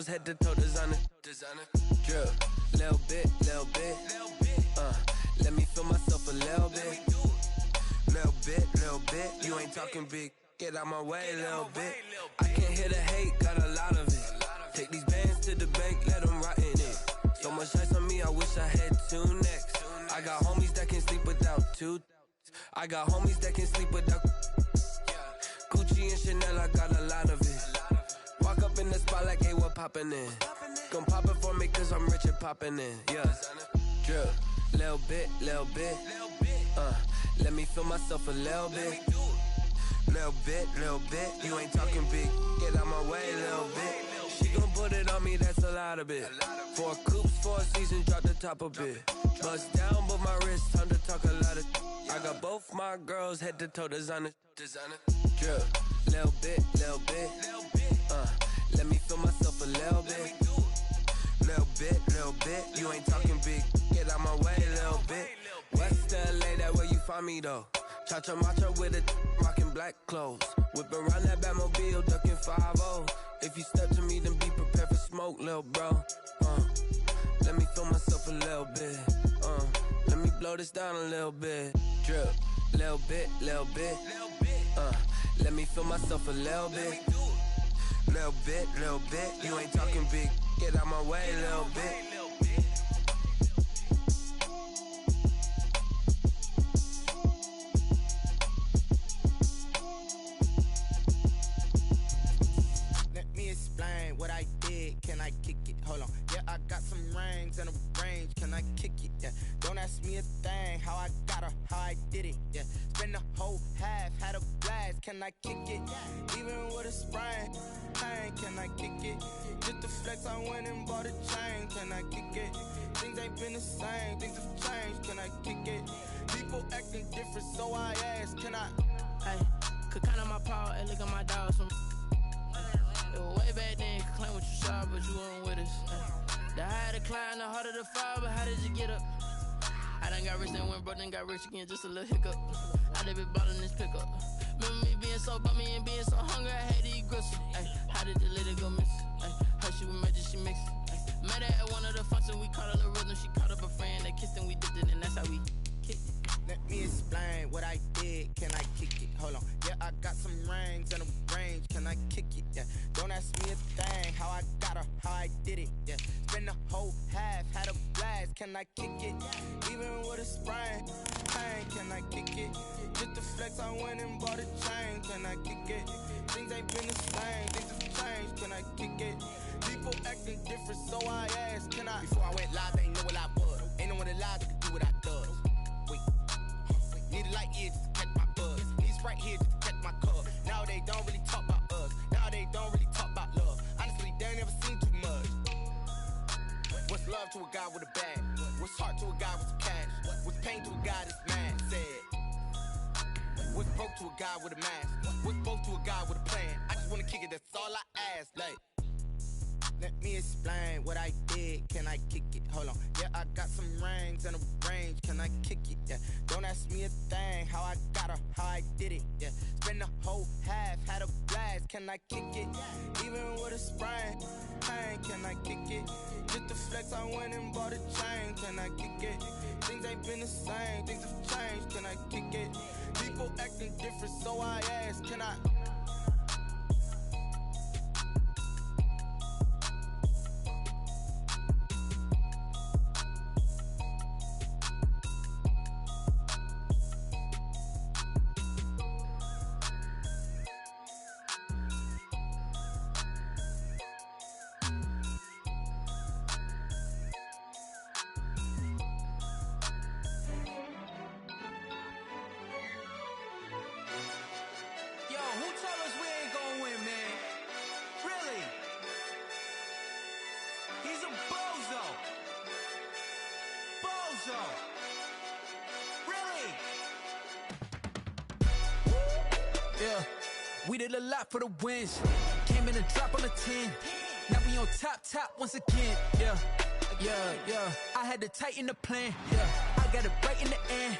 girls head to toe designer. Drip, little bit. Let me feel myself a little bit. Little bit. You ain't talking big. Get out my way, little bit. I can't hear the hate, got a lot of it. Take these bands to the bank, let them rot in it. So much ice on me, I wish I had two necks. I got homies that can sleep without two. I got homies that can sleep without Gucci and Chanel, I got a lot of it. Walk up in the spot like, hey, what poppin' in? Gon' pop it for me cause I'm rich and poppin' in, yeah. Drip, little bit. Let me feel myself a little bit. Little bit. You ain't talking big. Get out my way, little bit. She gon' put it on me, that's a lot of it. 4 coops, 4 seasons, drop the top a bit. Bust down, but my wrist, time to talk a lot of. I got both my girls head to toe designer. Drip, little bit. Let me feel myself a little bit. Little bit. You ain't talking big. Get out my way, little bit. West LA, that where you find me though. Cha-cha matcha with a rockin' black clothes. Whip around that Batmobile, ducking 5-0. If you step to me, then be prepared for smoke, lil' bro. Let me feel myself a little bit. Let me blow this down a little bit. Drip, little bit. Let me feel myself a little bit. Little bit. You ain't talking big. Get out my way, little bit. Explain what I did, can I kick it? Hold on, yeah, I got some rings and a range, can I kick it? Yeah, don't ask me a thing, how I got her, how I did it, yeah. Spend the whole half, had a blast, can I kick it? Even with a sprain, pain, can I kick it? Just the flex, I went and bought a chain, can I kick it? Things ain't been the same, things have changed, can I kick it? People acting different, so I ask, can I? Hey, could count on my power and look at my dogs from. Way back then, you could claim what you saw, but you weren't with us. The higher the climb, the harder the fall, but how did you get up? I done got rich, then went broke, then got rich again, just a little hiccup. I done been bought in this pickup. Remember me being so bummy and being so hungry, I had to eat gristle. How did the lady go miss? Her she was magic, she mixed. Met her at one of the functions, we caught a little rhythm, she caught up a friend, they kissed and we dipped it, and that's how we kicked it. Let me explain what I did, can I kick it? Hold on, yeah, I got some rings and a range, can I kick it? Yeah, don't ask me a thing, how I got her, how I did it? Yeah, spend the whole half, had a blast, can I kick it? Even with a sprain, pain, can I kick it? Just the flex, I went and bought a chain, can I kick it? Things ain't been the same, things have changed, can I kick it? People acting different, so I ask, can I? Before I went live, they ain't know what I was. Ain't no one alive that could do what I does. Need a light year just to catch my buzz. Need Sprite here just to catch my cup. Now they don't really talk about us. Now they don't really talk about love. Honestly, they ain't never seen too much. What's love to a guy with a bag? What's heart to a guy with some cash? What's pain to a guy that's mad? Said. What's broke to a guy with a mask? What's both to a guy with a plan? I just wanna kick it, that's all I ask. Like, let me explain what I did, can I kick it? Hold on, yeah, I got some rings and a range, can I kick it? Yeah, don't ask me a thing, how I got her, how I did it? Yeah, spend the whole half, had a blast, can I kick it? Even with a sprain, pain, can I kick it? Just the flex, I went and bought a chain, can I kick it? Things ain't been the same, things have changed, can I kick it? People acting different, so I ask, can I? We did a lot for the wins. Came in a drop on the 10. Now we on top once again. Yeah. I had to tighten the plan. Yeah. I got it right in the end.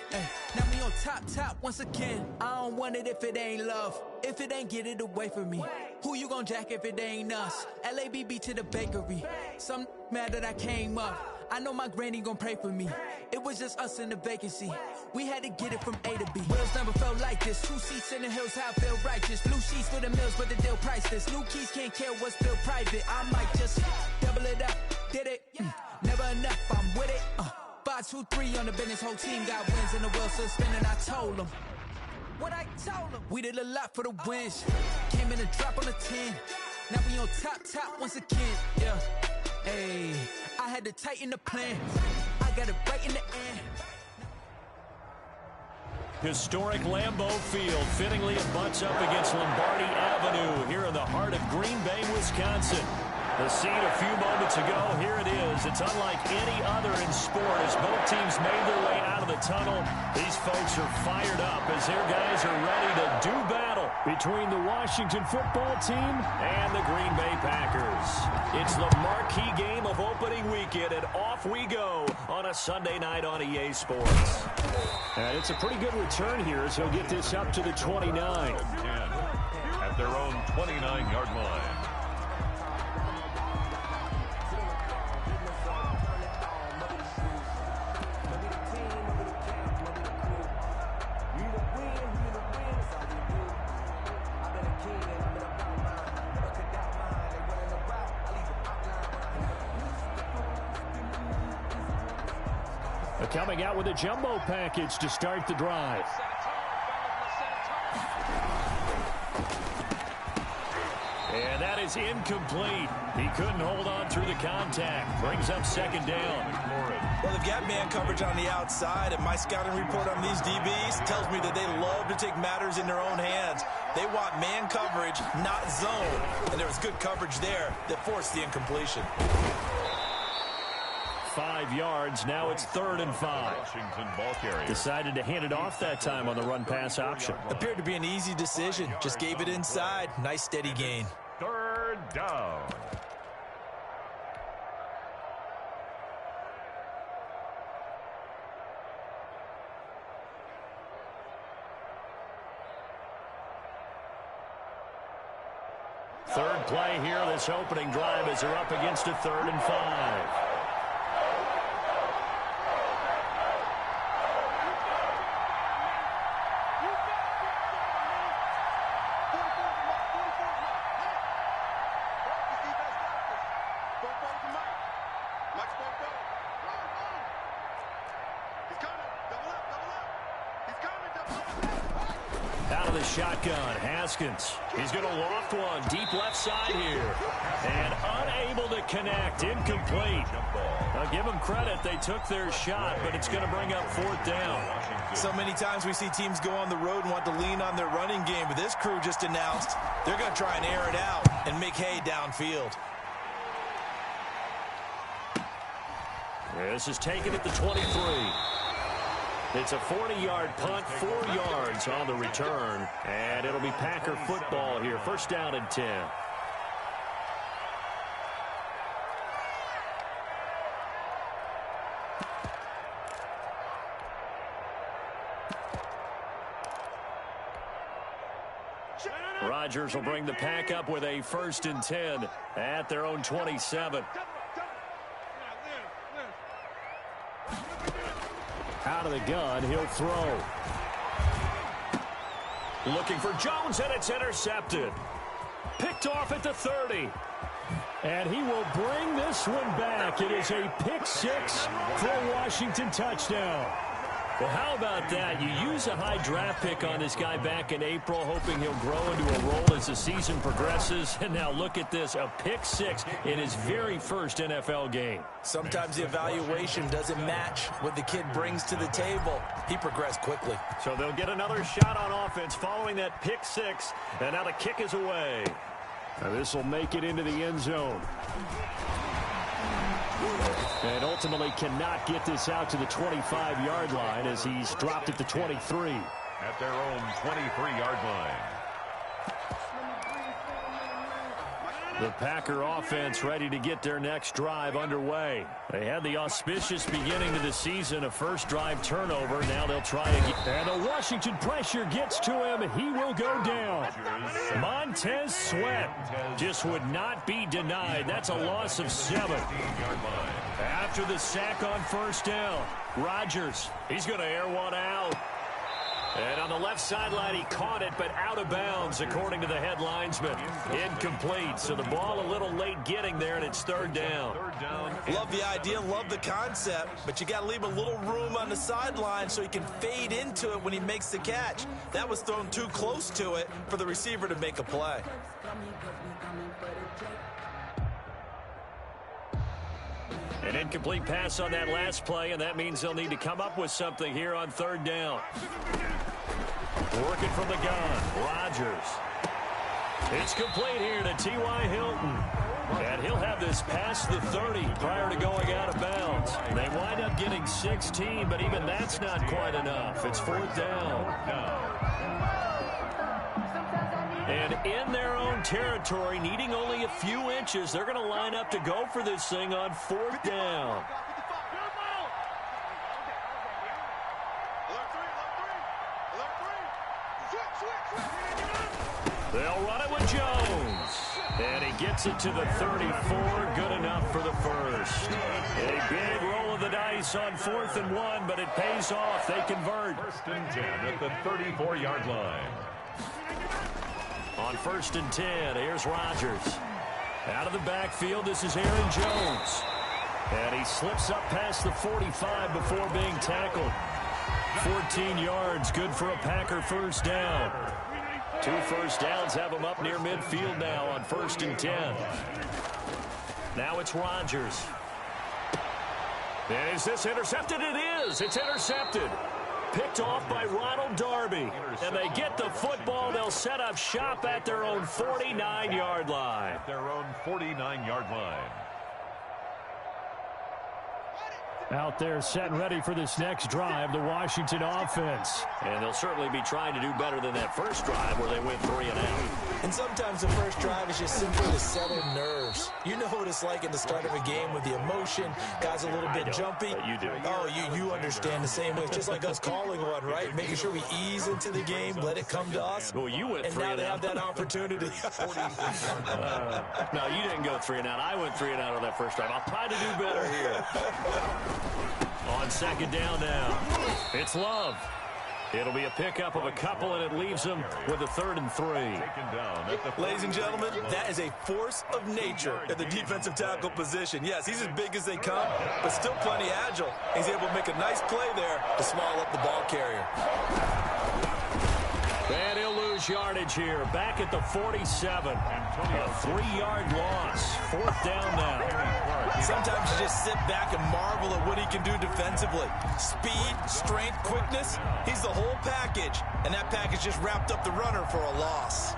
Now we we on top once again. I don't want it if it ain't love. If it ain't, get it away from me. Who you gon' jack if it ain't us? LABB to the bakery. Some mad that I came up. I know my granny gon' pray for me. It was just us in the vacancy. We had to get it from A to B. Wheels never felt like this. 2 seats in the hills, how I feel righteous. Blue sheets for the mills, but the deal priceless. New keys can't care what's still private. I might just double it up. Did it? Never enough, I'm with it. 5, 2, 3 on the business. Whole team got wins and the wheels still spinning. I told them what I told them. We did a lot for the wins. Came in and drop on the 10. Now we on top once again. Yeah. Hey, I had to tighten the plan. I got it right in the end. Historic Lambeau Field. Fittingly, it butts up against Lombardi Avenue here in the heart of Green Bay, Wisconsin. The scene a few moments ago, here it is. It's unlike any other in sport as both teams made their way out of the tunnel. These folks are fired up as their guys are ready to do battle between the Washington football team and the Green Bay Packers. It's the marquee game of opening weekend, and off we go on a Sunday night on EA Sports. And it's a pretty good return here as he'll get this up to the 29. At their own 29-yard line. Coming out with a jumbo package to start the drive. And that is incomplete. He couldn't hold on through the contact. Brings up second down. Well, they've got man coverage on the outside, and my scouting report on these DBs tells me that they love to take matters in their own hands. They want man coverage, not zone. And there was good coverage there that forced the incompletion. 5 yards. Now it's 3rd and 5. Washington ball carrier. Decided to hand it off that time on the run-pass option. Appeared to be an easy decision. Just gave it inside. Nice steady gain. 3rd down. Third play here, this opening drive as they're up against a 3rd and 5. Out of the shotgun, Haskins. He's going to loft one deep left side here. And unable to connect, incomplete. Now give them credit, they took their shot, but it's going to bring up 4th down. So many times we see teams go on the road and want to lean on their running game, but this crew just announced they're going to try and air it out and make hay downfield. This is taken at the 23. It's a 40-yard punt, 4 yards on the return, and it'll be Packer football here. 1st down and 10. Rodgers will bring the pack up with a 1st and 10 at their own 27. Out of the gun, he'll throw. Looking for Jones, and it's intercepted. Picked off at the 30. And he will bring this one back. It is a pick 6 for a Washington touchdown. Well, how about that? You use a high draft pick on this guy back in April, hoping he'll grow into a role as the season progresses. And now look at this, a pick 6 in his very first NFL game. Sometimes the evaluation doesn't match what the kid brings to the table. He progressed quickly. So they'll get another shot on offense following that pick 6. And now the kick is away. Now this will make it into the end zone. And ultimately cannot get this out to the 25-yard line as he's dropped at the 23. At their own 23-yard line. The Packer offense ready to get their next drive underway. They had the auspicious beginning to the season, a first drive turnover. Now they'll try again. And the Washington pressure gets to him. He will go down. Montez Sweat Just would not be denied. That's a loss of 7. After the sack on first down, Rodgers, he's going to air one out. And on the left sideline, he caught it, but out of bounds, according to the head linesman. Incomplete, so the ball a little late getting there, and it's third down. Love the idea, love the concept, but you got to leave a little room on the sideline so he can fade into it when he makes the catch. That was thrown too close to it for the receiver to make a play. An incomplete pass on that last play, and that means they'll need to come up with something here on third down. Working from the gun, Rodgers. It's complete here to T.Y. Hilton. And he'll have this past the 30 prior to going out of bounds. They wind up getting 16, but even that's not quite enough. It's fourth down. And in their own territory, needing only a few inches, they're going to line up to go for this thing on fourth down. They'll run it with Jones. And he gets it to the 34. Good enough for the first. A big roll of the dice on 4th and 1, but it pays off. They convert. 1st and 10 at the 34-yard line. On 1st and 10, here's Rodgers. Out of the backfield, this is Aaron Jones. And he slips up past the 45 before being tackled. 14 yards, good for a Packer first down. 2 first downs have him up near midfield now on 1st and 10. Now it's Rodgers. And is this intercepted? It is. It's intercepted. Picked off by Ronald Darby. And they get the football. They'll set up shop at their own 49-yard line. At their own 49-yard line. out there set and ready for this next drive, the Washington offense. And they'll certainly be trying to do better than that first drive where they went 3 and out. And sometimes the first drive is just simply to settle nerves. You know what it's like at the start of a game with the emotion. Guys a little bit jumpy. You do. Oh, you understand the same way. It's just like us calling one, right? Making sure we ease into the game, let it come to us. Well, you went 3 and out. And now they have that opportunity. No, you didn't go 3 and out. I went 3 and out on that first drive. I'll try to do better here. On second down now, it's Love. It'll be a pickup of a couple, and it leaves them with a 3rd and 3. Ladies and gentlemen, that is a force of nature at the defensive tackle position. Yes, he's as big as they come, but still plenty agile. He's able to make a nice play there to swallow up the ball carrier. And he'll lose yardage here. Back at the 47. A 3-yard loss. 4th down now. Sometimes you just sit back and marvel at what he can do defensively. Speed, strength, quickness. He's the whole package. And that package just wrapped up the runner for a loss.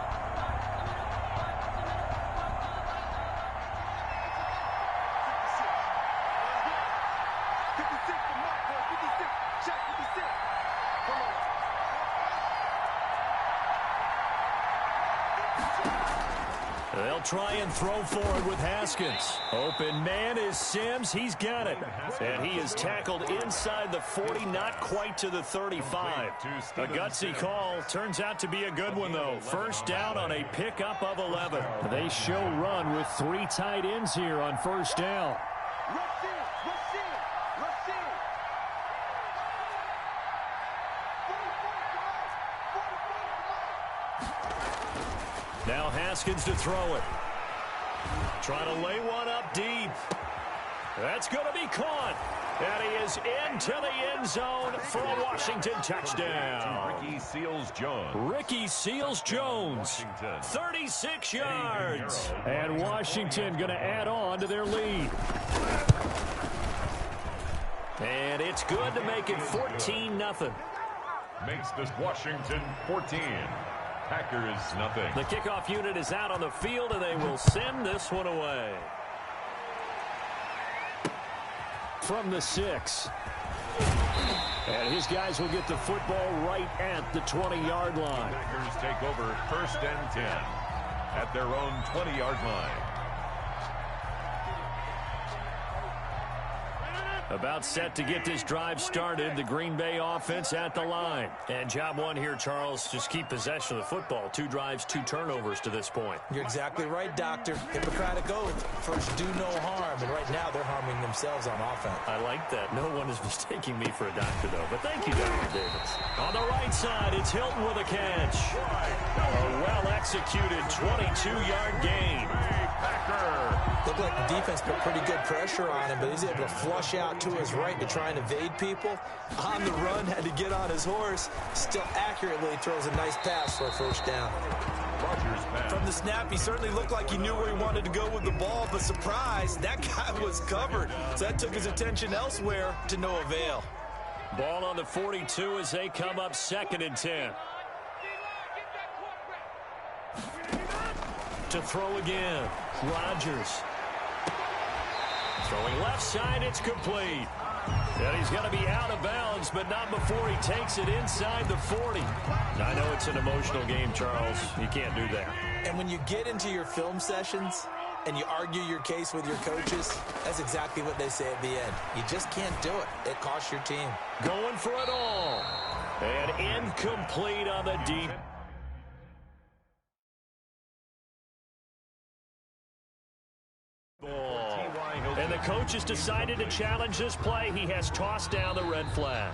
They'll try and throw forward with Haskins. Open man is Sims. He's got it. And he is tackled inside the 40, not quite to the 35. A gutsy call. Turns out to be a good one, though. First down on a pickup of 11. They show run with 3 tight ends here on first down. Now Haskins to throw it. Trying to lay one up deep. That's going to be caught. And he is into the end zone for a Washington touchdown. Ricky Seals-Jones. Ricky Seals-Jones. 36 yards. And Washington going to add on to their lead. And it's good to make it 14-0. Makes this Washington 14. Packers nothing. The kickoff unit is out on the field, and they will send this one away. From the 6. And his guys will get the football right at the 20-yard line. Packers take over 1st and 10 at their own 20-yard line. About set to get this drive started. The Green Bay offense at the line. And job one here, Charles, just keep possession of the football. 2 drives, 2 turnovers to this point. You're exactly right, Doctor. Hippocratic oath. First, do no harm. And right now, they're harming themselves on offense. I like that. No one is mistaking me for a doctor, though. But thank you, Dr. Davis. On the right side, it's Hilton with a catch. A well-executed 22-yard gain. Looked like the defense put pretty good pressure on him, but he's able to flush out to his right to try and evade people. On the run, had to get on his horse. Still accurately throws a nice pass for a first down. From the snap, he certainly looked like he knew where he wanted to go with the ball, but surprise, that guy was covered. So that took his attention elsewhere to no avail. Ball on the 42 as they come up 2nd and 10. To throw again, Rodgers. Throwing left side, it's complete. And he's got to be out of bounds, but not before he takes it inside the 40. I know it's an emotional game, Charles. You can't do that. And when you get into your film sessions and you argue your case with your coaches, that's exactly what they say at the end. You just can't do it. It costs your team. Going for it all. And incomplete on the deep. And the coach has decided to challenge this play. He has tossed down the red flag.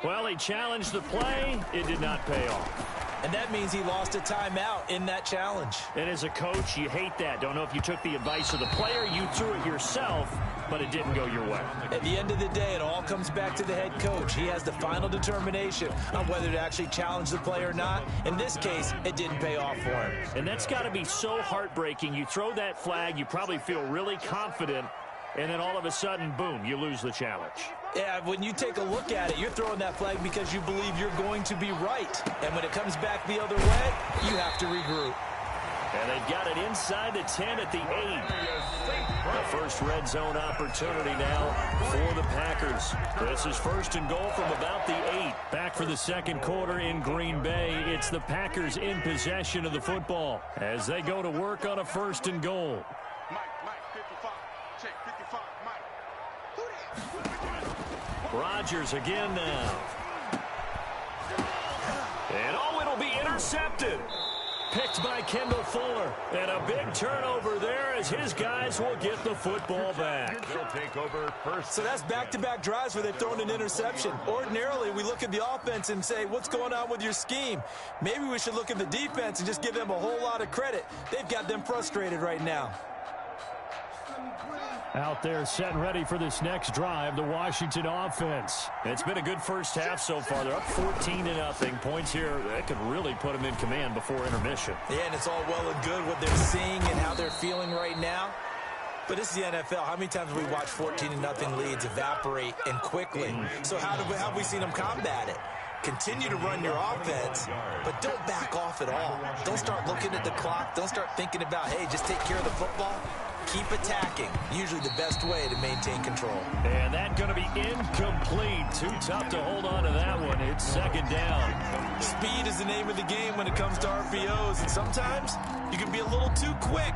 Well, he challenged the play. It did not pay off. And that means he lost a timeout in that challenge. And as a coach, you hate that. Don't know if you took the advice of the player, you threw it yourself, but it didn't go your way. At the end of the day, it all comes back to the head coach. He has the final determination on whether to actually challenge the play or not. In this case, it didn't pay off for him. And that's got to be so heartbreaking. You throw that flag, you probably feel really confident, and then all of a sudden, boom, you lose the challenge. Yeah, when you take a look at it, you're throwing that flag because you believe you're going to be right. And when it comes back the other way, you have to regroup. And they've got it inside the 10 at the 8. The first red zone opportunity now for the Packers. This is 1st and goal from about the 8. Back for the 2nd quarter in Green Bay. It's the Packers in possession of the football as they go to work on a 1st and goal. Rodgers again now. And it'll be intercepted. Picked by Kendall Fuller. And a big turnover there as his guys will get the football back. They'll take over first. So that's back-to-back drives where they've thrown an interception. Ordinarily, we look at the offense and say, what's going on with your scheme? Maybe we should look at the defense and just give them a whole lot of credit. They've got them frustrated right now. Out there set and ready for this next drive, the Washington offense. It's been a good first half so far. They're up 14-0. Points here, that could really put them in command before intermission. Yeah, and it's all well and good what they're seeing and how they're feeling right now. But this is the NFL. How many times have we watched 14-0 leads evaporate and quickly? So how have we seen them combat it? Continue to run your offense, but don't back off at all. Don't start looking at the clock. Don't start thinking about, hey, just take care of the football. Keep attacking. Usually the best way to maintain control. And that's going to be incomplete. Too tough to hold on to that one. It's 2nd down. Speed is the name of the game when it comes to RPOs, and sometimes you can be a little too quick,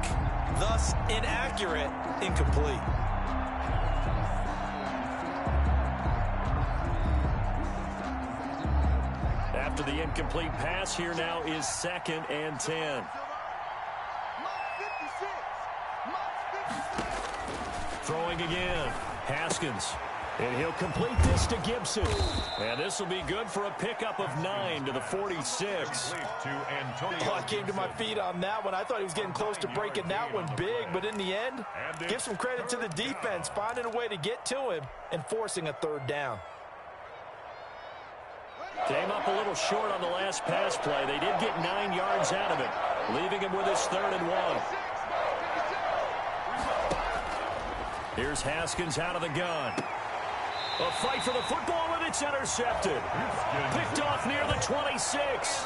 thus inaccurate, incomplete. After the incomplete pass, here now is 2nd and 10. Throwing again, Haskins. And he'll complete this to Gibson. And this will be good for a pickup of 9 to the 46. Oh, I came to my feet on that one. I thought he was getting close to breaking that one big, but in the end, give some credit to the defense, finding a way to get to him and forcing a 3rd down. Came up a little short on the last pass play. They did get 9 yards out of it, leaving him with his 3rd and 1. Here's Haskins out of the gun. A fight for the football, and it's intercepted. Picked off near the 26.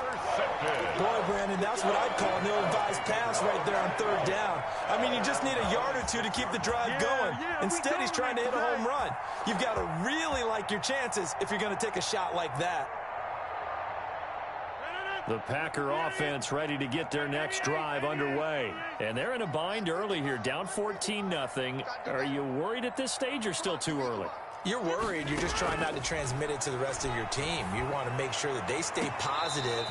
Boy, Brandon, that's what I'd call an ill-advised pass right there on 3rd down. I mean, you just need a yard or two to keep the drive going. Instead, he's trying to hit a home run. You've got to really like your chances if you're going to take a shot like that. The Packer offense ready to get their next drive underway. And they're in a bind early here, down 14-0. Are you worried at this stage or still too early? You're worried. You're just trying not to transmit it to the rest of your team. You want to make sure that they stay positive.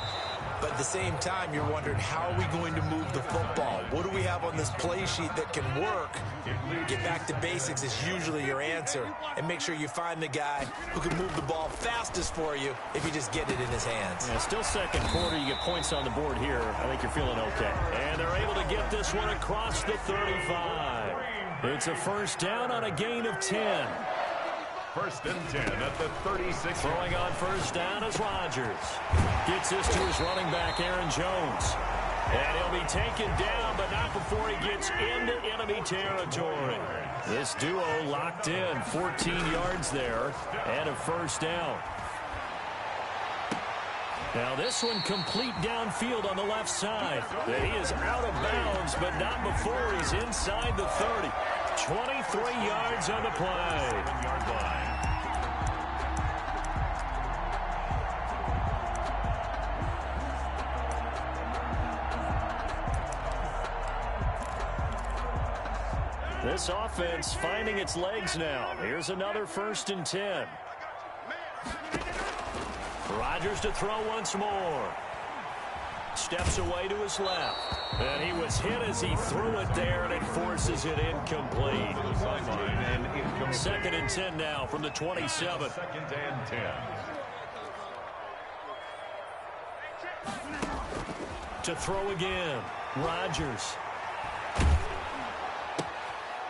But at the same time, you're wondering, how are we going to move the football? What do we have on this play sheet that can work? Get back to basics is usually your answer. And make sure you find the guy who can move the ball fastest for you if you just get it in his hands. Yeah, still second quarter. You get points on the board here. I think you're feeling okay. And they're able to get this one across the 35. It's a first down on a gain of 10. First and 10 at the 36. Throwing on first down is Rodgers. Gets this to his running back, Aaron Jones. And he'll be taken down, but not before he gets into enemy territory. This duo locked in, 14 yards there, and a first down. Now this one complete downfield on the left side. And he is out of bounds, but not before he's inside the 30. 23 yards on the play. 7-yard line. This offense finding its legs now. Here's another first and 10. Rodgers to throw once more. Steps away to his left. And he was hit as he threw it there, and it forces it incomplete. Second and 10 now from the 27. Second and 10. To throw again. Rodgers.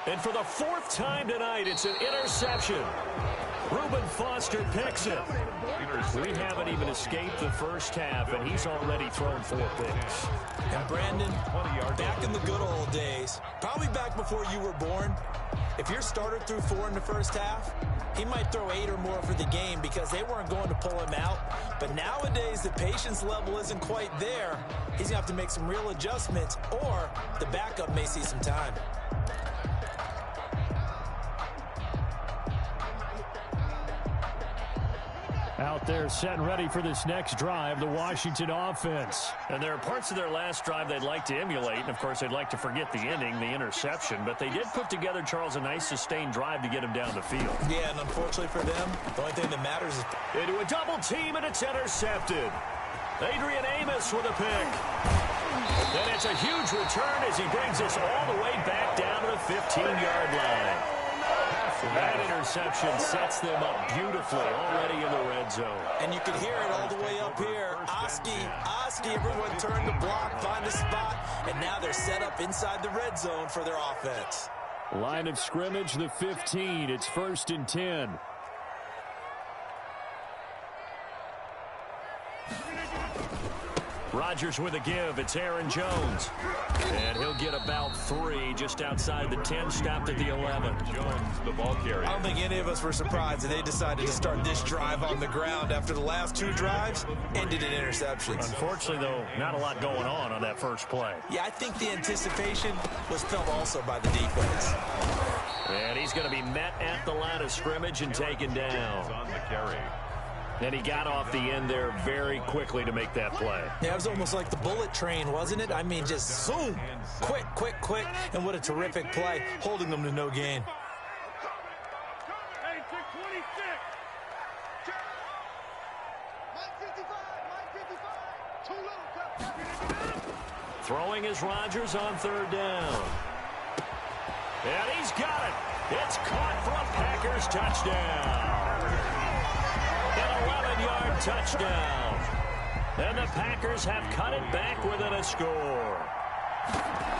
And for the fourth time tonight, it's an interception. Reuben Foster picks it. We haven't even escaped the first half, and he's already thrown 4 picks. And Brandon, back in the good old days, probably back before you were born, if your starter threw 4 in the first half, he might throw 8 or more for the game because they weren't going to pull him out. But nowadays, the patience level isn't quite there. He's going to have to make some real adjustments, or the backup may see some time. Out there set and ready for this next drive, the Washington offense. And there are parts of their last drive they'd like to emulate, and of course they'd like to forget the ending, the interception, but they did put together, Charles, a nice sustained drive to get him down the field. Yeah, and unfortunately for them, the only thing that matters is... Into a double team, and it's intercepted. Adrian Amos with a pick. And it's a huge return as he brings us all the way back down to the 15-yard line. That interception sets them up beautifully already in the red zone. And you can hear it all the way up here. Oski, everyone turned to block, find a spot, and now they're set up inside the red zone for their offense. Line of scrimmage, the 15. It's first and 10. Rodgers with a give. It's Aaron Jones. And he'll get about 3 just outside the 10, stopped at the 11. Jones, the ball carrier. I don't think any of us were surprised that they decided to start this drive on the ground after the last 2 drives ended in interceptions. Unfortunately, though, not a lot going on that first play. Yeah, I think the anticipation was felt also by the defense. And he's going to be met at the line of scrimmage and taken down. On the carry. And he got off the end there very quickly to make that play. Yeah, it was almost like the bullet train, wasn't it? I mean, just zoom, quick, and what a terrific play, holding them to no gain. Throwing is Rodgers on third down. And he's got it. It's caught for a Packers touchdown. An 11-yard touchdown. And the Packers have cut it back within a score.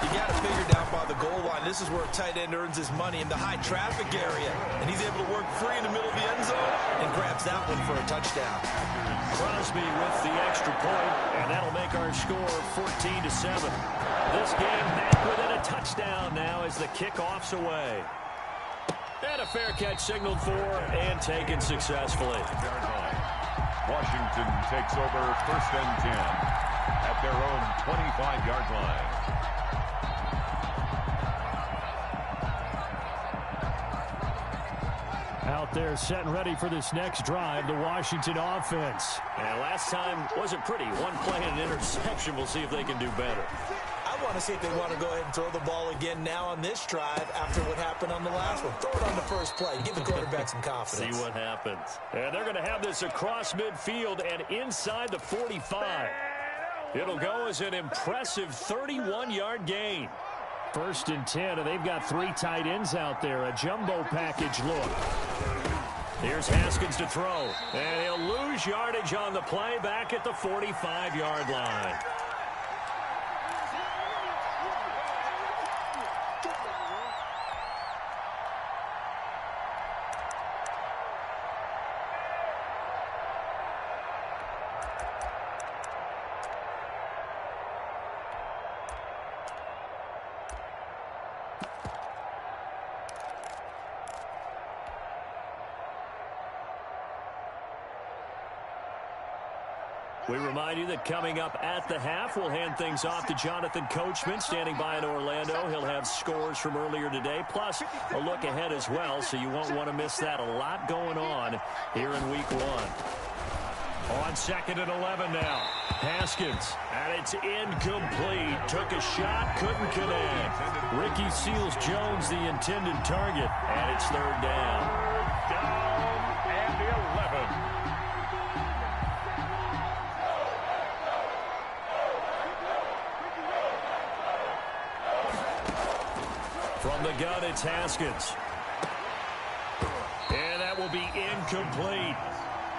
You got to figure down by the goal line. This is where a tight end earns his money in the high traffic area. And he's able to work free in the middle of the end zone and grabs that one for a touchdown. Crosby with the extra point, and that'll make our score 14-7. This game back within a touchdown now as the kickoff's away. And a fair catch signaled for and taken successfully. Washington takes over first and 10 at their own 25-yard line. Out out there setting ready for this next drive, the Washington offense. And last time wasn't pretty. One play and an interception. We'll see if they can do better. I want to see if they want to go ahead and throw the ball again now on this drive after what happened on the last one. Throw it on the first play. Give the quarterback some confidence. See what happens. And they're going to have this across midfield and inside the 45. It'll go as an impressive 31-yard gain. 1st and 10, and they've got 3 tight ends out there. A jumbo package look. Here's Haskins to throw. And he'll lose yardage on the play back at the 45-yard line. We remind you that coming up at the half, we'll hand things off to Jonathan Coachman, standing by in Orlando. He'll have scores from earlier today, plus a look ahead as well, so you won't want to miss that. A lot going on here in Week 1. On 2nd and 11 now. Haskins, and it's incomplete. Took a shot, couldn't connect. Ricky Seals-Jones, the intended target, and it's 3rd down. Down and 11. From the gun, it's Haskins. And that will be incomplete.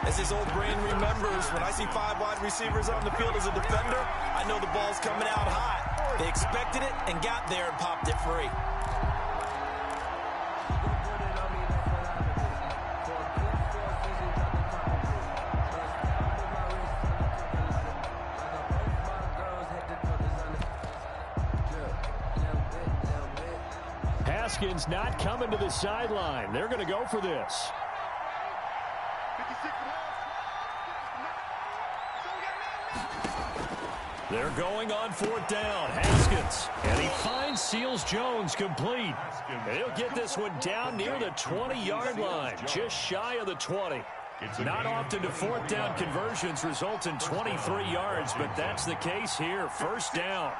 As his old brain remembers, when I see 5 wide receivers on the field as a defender, I know the ball's coming out hot. They expected it and got there and popped it free. Haskins not coming to the sideline. They're going to go for this. They're going on 4th down. Haskins. And he finds Seals-Jones complete. And he'll get this one down near the 20-yard line, just shy of the 20. Not often do 4th down conversions result in 23 yards, but that's the case here. 1st down.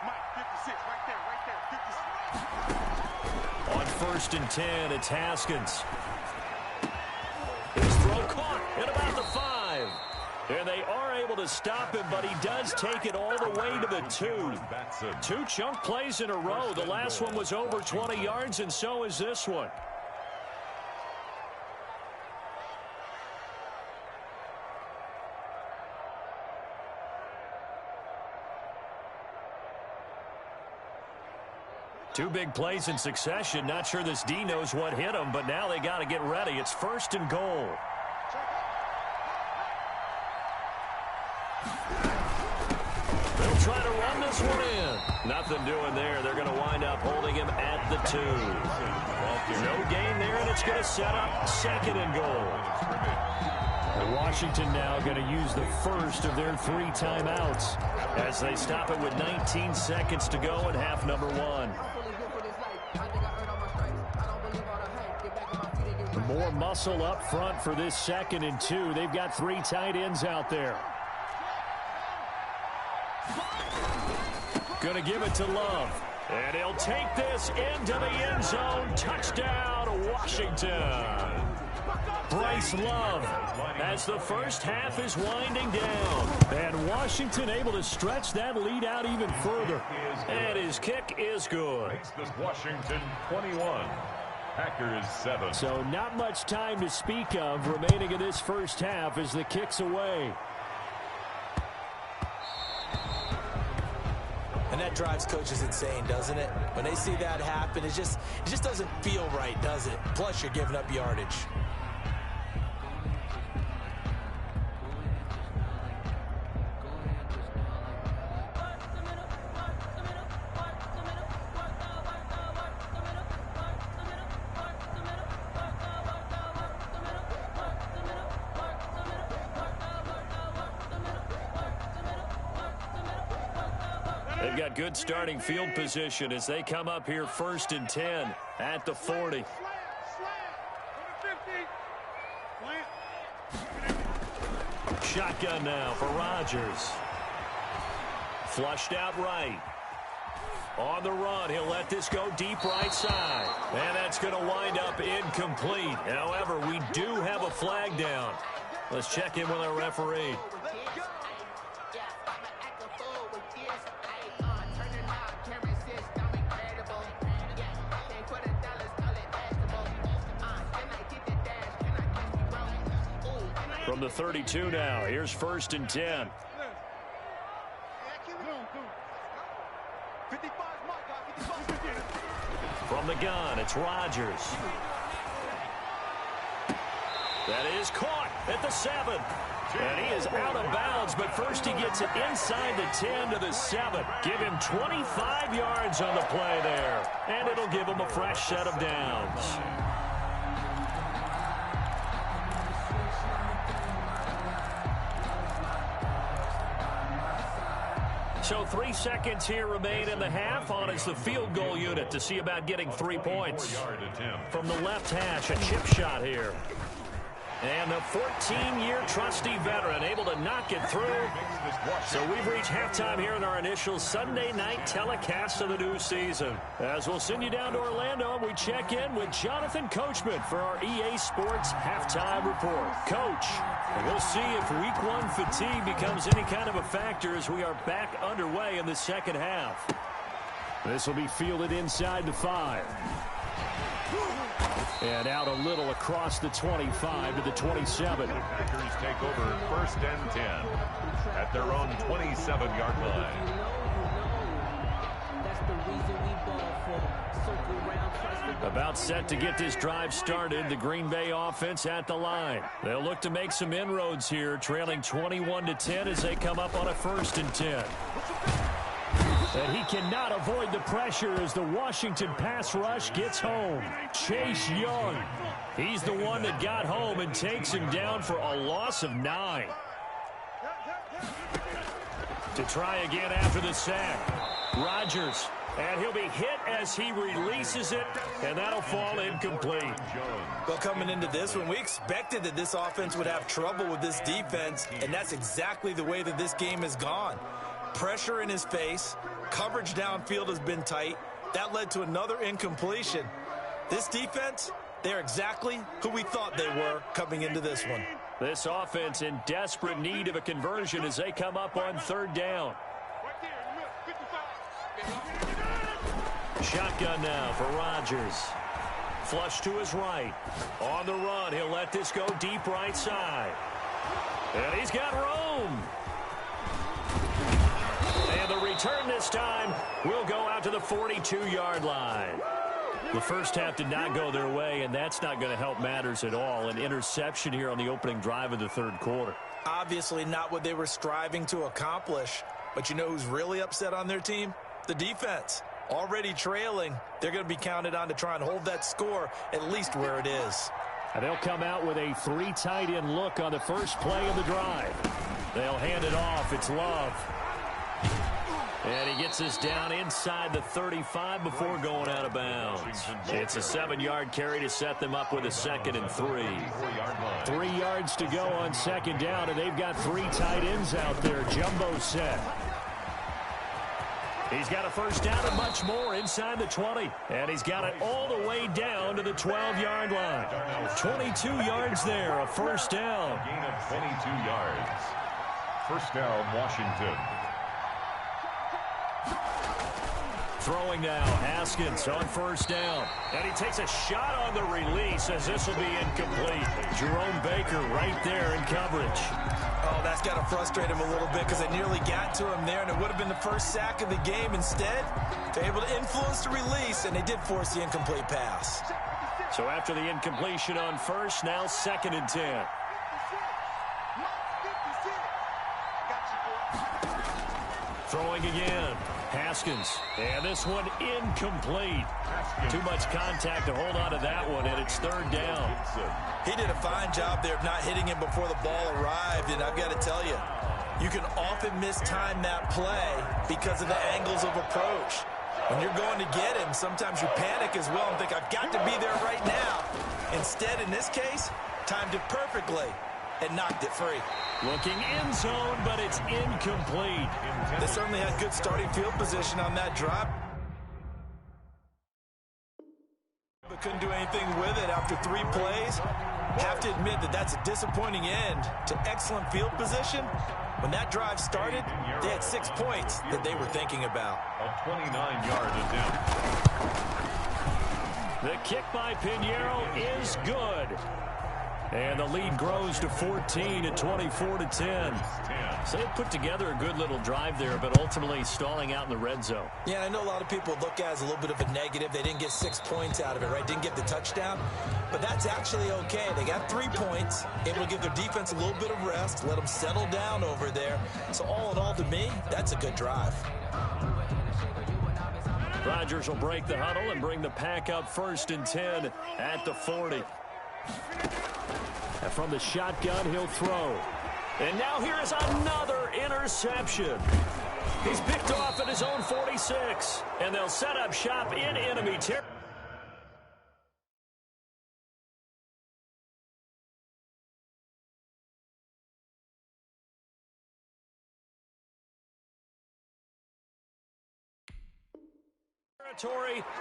On 1st and 10, it's Haskins. His throw caught at about the 5. And they are able to stop him, but he does take it all the way to the 2. 2 chunk plays in a row. The last one was over 20 yards, and so is this one. Two big plays in succession. Not sure this D knows what hit him, but now they got to get ready. It's 1st and goal. They'll try to run this one in. Nothing doing there. They're going to wind up holding him at the 2. No gain there, and it's going to set up 2nd and goal. Washington now going to use the first of their 3 timeouts as they stop it with 19 seconds to go in half number 1. More muscle up front for this 2nd and 2. They've got 3 tight ends out there. Going to give it to Love. And he'll take this into the end zone. Touchdown, Washington. Bryce Love as the first half is winding down. And Washington able to stretch that lead out even further. And his kick is good. Makes this Washington 21. Packers 7. So not much time to speak of remaining in this first half as the kick's away. And that drives coaches insane, doesn't it? When they see that happen, it just doesn't feel right, does it? Plus, you're giving up yardage. They've got good starting field position as they come up here 1st and 10 at the 40. Shotgun now for Rodgers. Flushed out right. On the run, he'll let this go deep right side. And that's going to wind up incomplete. However, we do have a flag down. Let's check in with our referee. From the 32 now, here's 1st and 10. From the gun, it's Rodgers. That is caught at the 7. And he is out of bounds, but first he gets it inside the 10 to the 7. Give him 25 yards on the play there. And it'll give him a fresh set of downs. So 3 seconds here remain in the half. On is the field goal unit to see about getting 3 points. From the left hash, a chip shot here. And the 14-year trusty veteran able to knock it through. So we've reached halftime here in our initial Sunday night telecast of the new season. As we'll send you down to Orlando, we check in with Jonathan Coachman for our EA Sports halftime report. Coach, we'll see if week 1 fatigue becomes any kind of a factor as we are back underway in the second half. This will be fielded inside the 5. And out a little across the 25 to the 27. The Packers take over 1st and 10 at their own 27-yard line. About set to get this drive started. The Green Bay offense at the line. They'll look to make some inroads here, trailing 21-10 as they come up on a 1st and 10. And he cannot avoid the pressure as the Washington pass rush gets home. Chase Young. He's the one that got home and takes him down for a loss of 9. To try again after the sack. Rodgers. And he'll be hit as he releases it, and that'll fall incomplete. Well, coming into this one, we expected that this offense would have trouble with this defense, and that's exactly the way that this game has gone. Pressure in his face. Coverage downfield has been tight. That led to another incompletion. This defense, they're exactly who we thought they were coming into this one. This offense in desperate need of a conversion as they come up on 3rd down. Shotgun now for Rodgers. Flush to his right. On the run, he'll let this go deep right side. And he's got room. And the return this time will go out to the 42-yard line. The first half did not go their way, and that's not going to help matters at all. An interception here on the opening drive of the 3rd quarter. Obviously not what they were striving to accomplish. But you know who's really upset on their team? The defense. Already trailing. They're going to be counted on to try and hold that score at least where it is. And they'll come out with a 3 tight end look on the first play of the drive. They'll hand it off. It's Love. And he gets this down inside the 35 before going out of bounds. It's a 7-yard carry to set them up with a 2nd and 3. 3 yards to go on 2nd down, and they've got 3 tight ends out there. Jumbo set. He's got a first down and much more inside the 20. And he's got it all the way down to the 12-yard line. 22 yards there, a first down. Gain of 22 yards. First down, Washington. Throwing now, Haskins on first down. And he takes a shot on the release as this will be incomplete. Jerome Baker right there in coverage. Oh, that's got to frustrate him a little bit because they nearly got to him there, and it would have been the first sack of the game. Instead, they're able to influence the release, and they did force the incomplete pass. So after the incompletion on first, now 2nd and 10. Throwing again. Haskins. And this one incomplete. Too much contact to hold on to that one, and it's 3rd down. He did a fine job there of not hitting him before the ball arrived, and I've got to tell you, you can often mistime that play because of the angles of approach. When you're going to get him, sometimes you panic as well and think, I've got to be there right now. Instead, in this case, timed it perfectly. and knocked it free. Looking end zone, but it's incomplete. They certainly had good starting field position on that drive, but couldn't do anything with it after 3 plays. Have to admit that that's a disappointing end to excellent field position. When that drive started, they had 6 points that they were thinking about. A 29-yard attempt. The kick by Pinheiro is good. And the lead grows to 14 at 24-10. So they put together a good little drive there, but ultimately stalling out in the red zone. Yeah, I know a lot of people look at it as a little bit of a negative. They didn't get 6 points out of it, right? Didn't get the touchdown. But that's actually okay. They got 3 points, able to give their defense a little bit of rest, let them settle down over there. So all in all, to me, that's a good drive. Rodgers will break the huddle and bring the pack up 1st and 10 at the 40. And from the shotgun, he'll throw. And now here is another interception. He's picked off at his own 46. And they'll set up shop in enemy territory.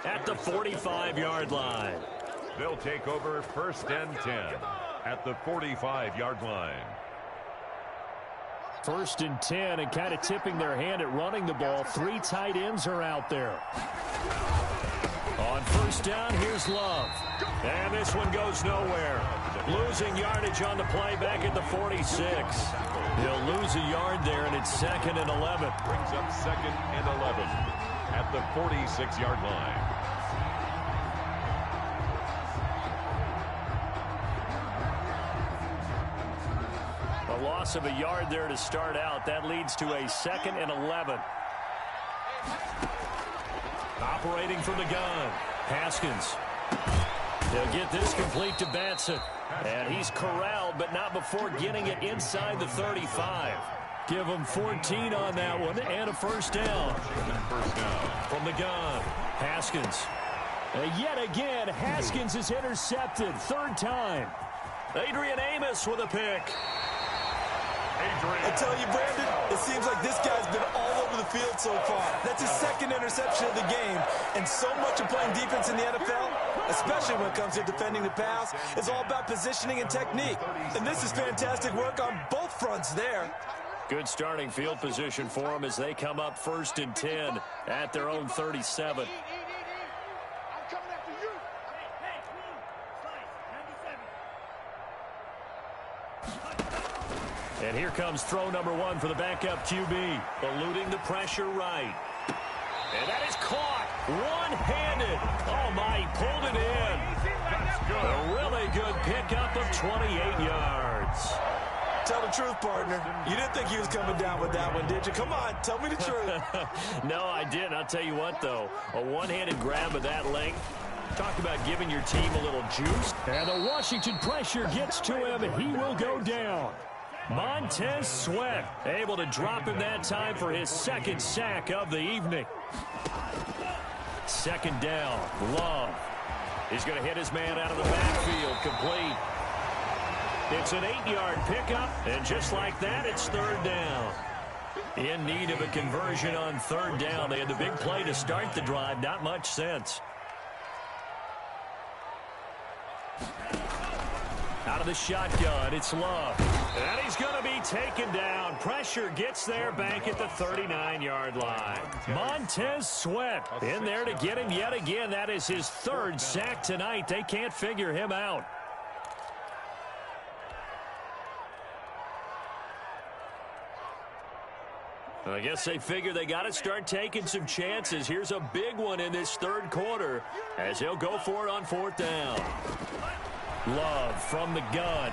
At the 45-yard line. They'll take over 1st and 10 at the 45-yard line. 1st and 10, and kind of tipping their hand at running the ball. 3 tight ends are out there. On 1st down, here's Love. And this one goes nowhere. Losing yardage on the play back at the 46. He'll lose a yard there, and it's 2nd and 11. Brings up 2nd and 11 at the 46-yard line. A loss of a yard there to start out. That leads to a 2nd and 11. Operating from the gun. Haskins. He'll get this complete to Batson. And he's corralled, but not before getting it inside the 35. Give him 14 on that one and a 1st down. From the gun. Haskins. Yet again, Haskins is intercepted. 3rd time. Adrian Amos with a pick. I tell you, Brandon, it seems like this guy's been all over the field so far. That's his 2nd interception of the game. And so much of playing defense in the NFL, especially when it comes to defending the pass, is all about positioning and technique. And this is fantastic work on both fronts there. Good starting field position for them as they come up 1st and 10 at their own 37. And here comes throw number 1 for the backup QB. Eluding the pressure right. And that is caught. One-handed. Oh, my, he pulled it in. A really good pickup of 28 yards. Tell the truth, partner. You didn't think he was coming down with that one, did you? Come on, tell me the truth. No, I didn't. I'll tell you what, though. A one-handed grab of that length. Talk about giving your team a little juice. And the Washington pressure gets to him, and he will go down. Montez Sweat able to drop him that time for his 2nd sack of the evening. 2nd down. Love. He's going to hit his man out of the backfield. Complete. It's an 8-yard pickup, and just like that, it's 3rd down. In need of a conversion on 3rd down. They had the big play to start the drive. Not much sense. Out of the shotgun, it's Love. And he's going to be taken down. Pressure gets there back at the 39-yard line. Montez Sweat in there to get him yet again. That is his 3rd sack tonight. They can't figure him out. I guess they figure they got to start taking some chances. Here's a big one in this 3rd quarter as he'll go for it on 4th down. Love from the gun.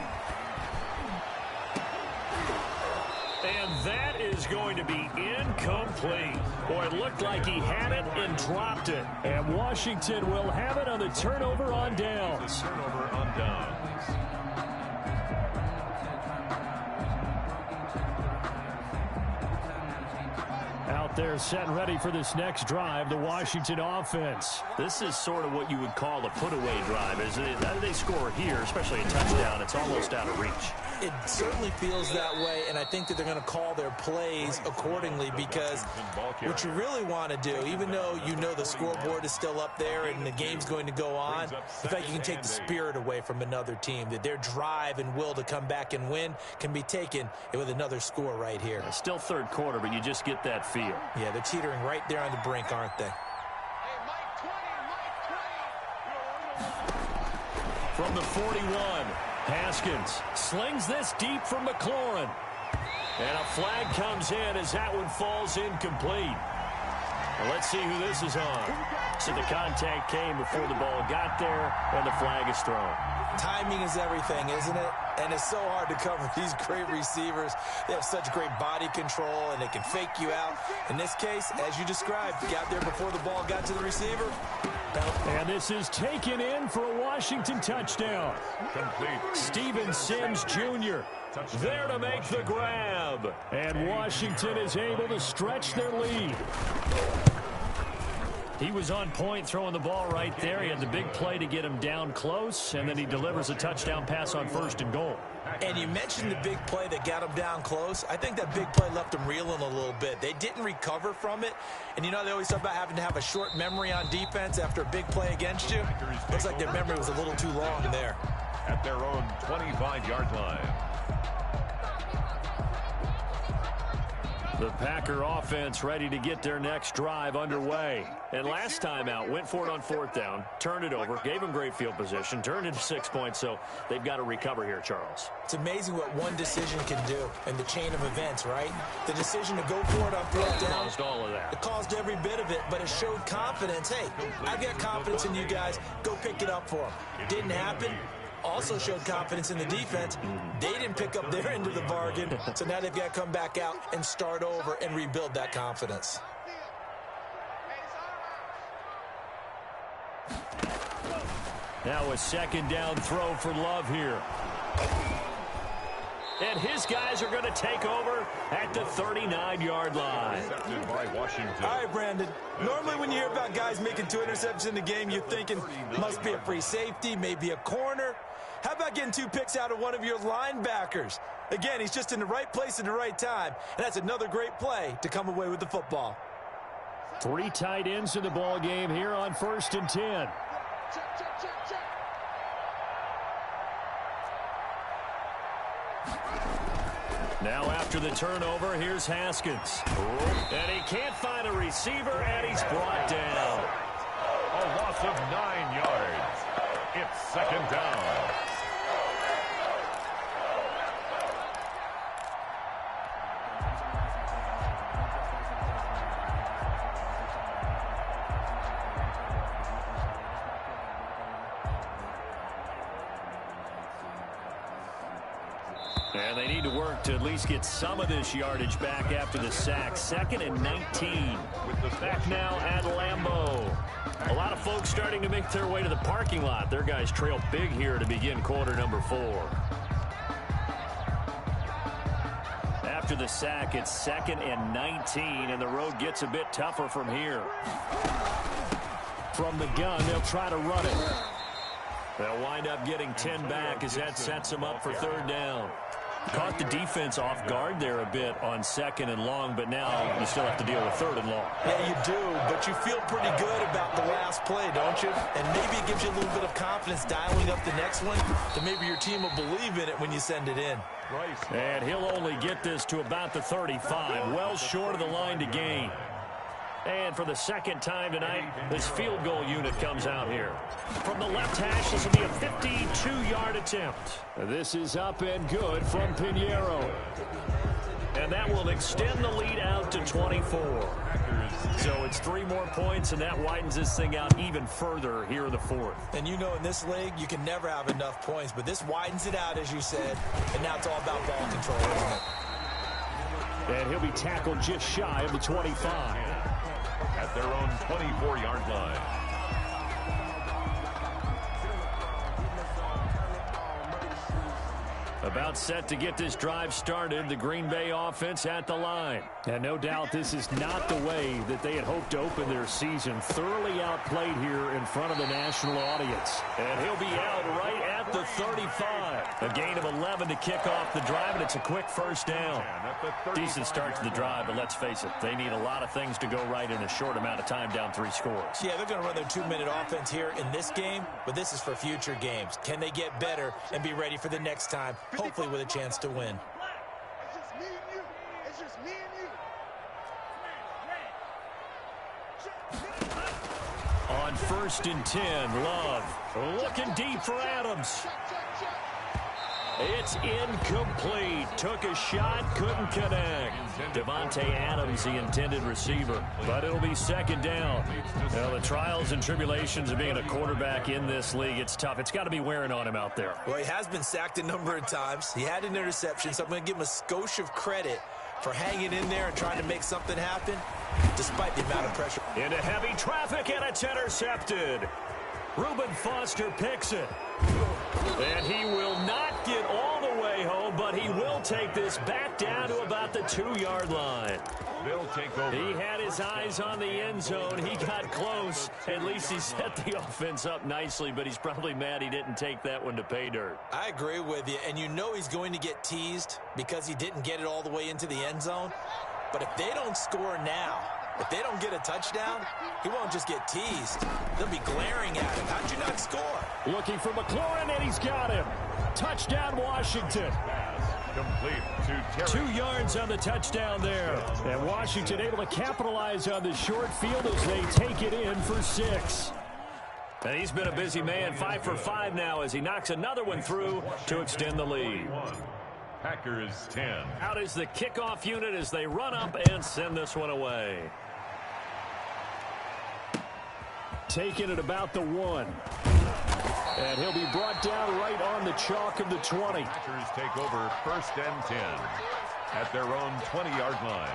And that is going to be incomplete. Boy, it looked like he had it and dropped it. And Washington will have it on the turnover on downs. Turnover on downs. Out there set and ready for this next drive, the Washington offense. This is sort of what you would call a put-away drive, isn't it? They score here, especially a touchdown. It's almost out of reach. It certainly feels that way, and I think that they're going to call their plays accordingly, because what you really want to do, even though you know the scoreboard is still up there and the game's going to go on, in fact, you can take the spirit away from another team, that their drive and will to come back and win can be taken with another score right here. Still third quarter, but you just get that feel. Yeah, they're teetering right there on the brink, aren't they? From the 41, Haskins slings this deep from McLaurin. And a flag comes in as that one falls incomplete. Well, let's see who this is on. So the contact came before the ball got there, and the flag is thrown. Timing is everything, isn't it? And it's so hard to cover these great receivers. They have such great body control, and they can fake you out. In this case, as you described, got there before the ball got to the receiver. And this is taken in for a Washington touchdown. Complete. Steven Sims Jr. there to make the grab. And Washington is able to stretch their lead. He was on point throwing the ball right there. He had the big play to get him down close, and then he delivers a touchdown pass on 1st and goal. And you mentioned the big play that got him down close. I think that big play left him reeling a little bit. They didn't recover from it. And you know, they always talk about having to have a short memory on defense after a big play against you. Looks like their memory was a little too long there. At their own 25-yard line. The Packer offense ready to get their next drive underway. And last time out, went for it on 4th down, turned it over, gave them great field position, turned into 6 points, so they've got to recover here, Charles. It's amazing what one decision can do in the chain of events, right? The decision to go for it on 4th down. Caused all of that. It caused every bit of it, but it showed confidence. Hey, I've got confidence in you guys. Go pick it up for them. Didn't happen. Also showed confidence in the defense. They didn't pick up their end of the bargain, so now they've got to come back out and start over and rebuild that confidence. Now a 2nd down throw for Love here. And his guys are going to take over at the 39-yard line. By Washington. All right, Brandon. Normally when you hear about guys making 2 interceptions in the game, you're thinking must be a free safety, maybe a corner. How about getting 2 picks out of one of your linebackers? Again, he's just in the right place at the right time, and that's another great play to come away with the football. 3 tight ends in the ball game here on 1st and 10. Now after the turnover, here's Haskins. And he can't find a receiver, and he's brought down. A loss of 9 yards. It's 2nd down. And they need to work to at least get some of this yardage back after the sack. 2nd and 19. Back now at Lambeau. A lot of folks starting to make their way to the parking lot. Their guys trail big here to begin quarter number 4. After the sack, it's 2nd and 19, and the road gets a bit tougher from here. From the gun, they'll try to run it. They'll wind up getting 10 back as that sets them up for 3rd down. Caught the defense off guard there a bit on 2nd and long, but now you still have to deal with 3rd and long. Yeah, you do, but you feel pretty good about the last play, don't you? And maybe it gives you a little bit of confidence dialing up the next one, that maybe your team will believe in it when you send it in. And he'll only get this to about the 35, well short of the line to gain. And for the 2nd time tonight, this field goal unit comes out here. From the left hash, this will be a 52-yard attempt. This is up and good from Pinheiro. And that will extend the lead out to 24. So it's 3 more points, and that widens this thing out even further here in the 4th. And you know in this league, you can never have enough points, but this widens it out, as you said, and now it's all about ball control, isn't it? And he'll be tackled just shy of the 25. At their own 24-yard line. About set to get this drive started, the Green Bay offense at the line. And no doubt this is not the way that they had hoped to open their season. Thoroughly outplayed here in front of the national audience. And he'll be out right at at the 35. A gain of 11 to kick off the drive, and it's a quick first down. Decent start to the drive, but let's face it, they need a lot of things to go right in a short amount of time, down 3 scores. Yeah, they're going to run their 2-minute offense here in this game, but this is for future games. Can they get better and be ready for the next time, hopefully with a chance to win? On 1st and 10, Love looking deep for Adams. It's incomplete. Took a shot, couldn't connect. Devontae Adams, the intended receiver, but it'll be 2nd down. Now, the trials and tribulations of being a quarterback in this league, it's tough. It's got to be wearing on him out there. Well, he has been sacked a number of times. He had an interception, so I'm going to give him a skosh of credit for hanging in there and trying to make something happen, despite the amount of pressure. Into heavy traffic, and it's intercepted. Reuben Foster picks it. And he will not get all the way home, but he will take this back down to about the 2-yard line. They'll take over. He had his eyes on the end zone. He got close. At least he set the offense up nicely, but he's probably mad he didn't take that one to pay dirt. I agree with you, and you know he's going to get teased because he didn't get it all the way into the end zone. But if they don't score now, if they don't get a touchdown, he won't just get teased. They'll be glaring at him. How'd you not score? Looking for McLaurin, and he's got him. Touchdown, Washington. Complete to Terry. 2 yards on the touchdown there. And Washington able to capitalize on the short field as they take it in for 6. And he's been a busy man, 5 for 5 now as he knocks another one through to extend the lead. Packers 10. Out is the kickoff unit as they run up and send this one away. Taking it about the 1. And he'll be brought down right on the chalk of the 20. Packers take over 1st and 10 at their own 20-yard line.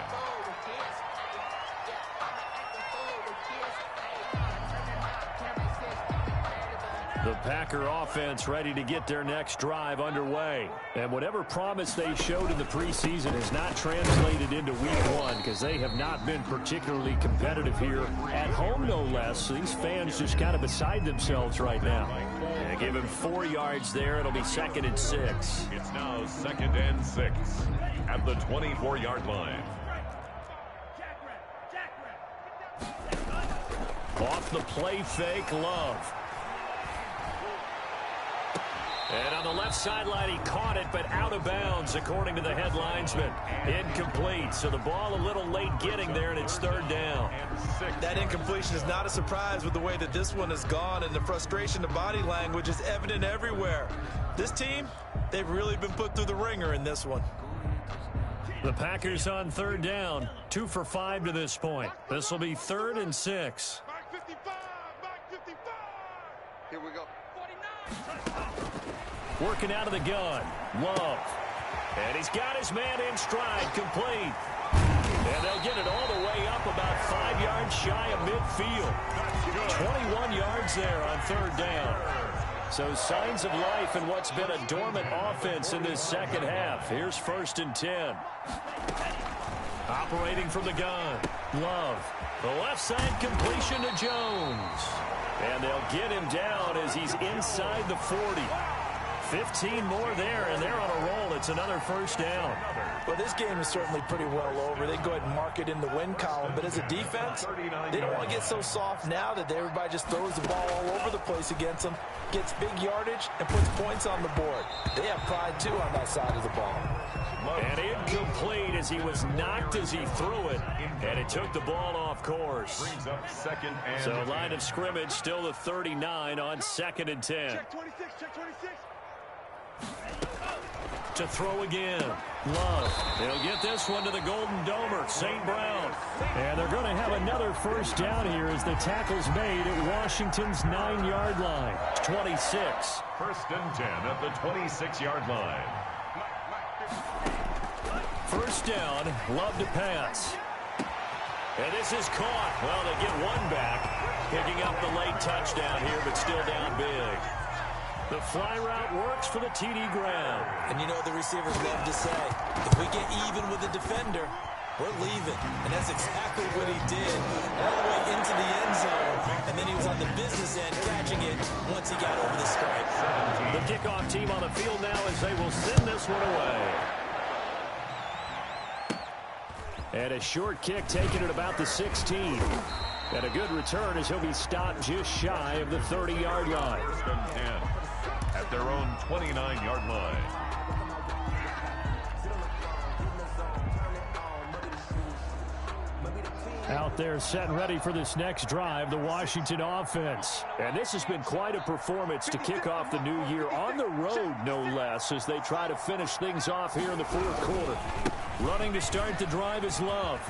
The Packer offense ready to get their next drive underway. And whatever promise they showed in the preseason has not translated into week 1 because they have not been particularly competitive here at home, no less. These fans just kind of beside themselves right now. And give him 4 yards there. It'll be 2nd and 6. It's now 2nd and 6 at the 24-yard line. Off the play fake, Love. And on the left sideline, he caught it, but out of bounds, according to the head linesman. Incomplete, so the ball a little late getting there, and it's 3rd down. That incompletion is not a surprise with the way that this one has gone, and the frustration, the body language is evident everywhere. This team, they've really been put through the ringer in this one. The Packers on 3rd down, 2 for 5 to this point. This will be 3rd and 6. Here we go. Working out of the gun, Love. And he's got his man in stride, complete. And they'll get it all the way up about 5 yards shy of midfield. 21 yards there on 3rd down. So signs of life in what's been a dormant offense in this second half. Here's 1st and 10. Operating from the gun, Love. The left side completion to Jones. And they'll get him down as he's inside the 40. 15 more there, and they're on a roll. It's another 1st down. Well, this game is certainly pretty well over. They go ahead and mark it in the win column. But as a defense, they don't want to get so soft now that everybody just throws the ball all over the place against them, gets big yardage, and puts points on the board. They have pride, too, on that side of the ball. And incomplete as he was knocked as he threw it, and it took the ball off course. Brings up 2nd and So line of scrimmage still the 39 on 2nd and 10. Check 26, check 26. To throw again, Love. They'll get this one to the Golden Domer, St. Brown. And they're going to have another 1st down here as the tackle's made at Washington's 9-yard line. 26. 1st and 10 at the 26-yard line. 1st down, Love to pass. And this is caught. Well, they get one back, picking up the late touchdown here, but still down big. The fly route works for the TD Graham. And you know what the receivers love to say? If we get even with the defender, we're leaving. And that's exactly what he did, all the way into the end zone. And then he was on the business end catching it once he got over the stripe. The kickoff team on the field now as they will send this one away. And a short kick taken at about the 16. And a good return as he'll be stopped just shy of the 30-yard line. First and 10 at their own 29-yard line. Out there set and ready for this next drive, the Washington offense. And this has been quite a performance to kick off the new year on the road, no less, as they try to finish things off here in the fourth quarter. Running to start the drive is Love.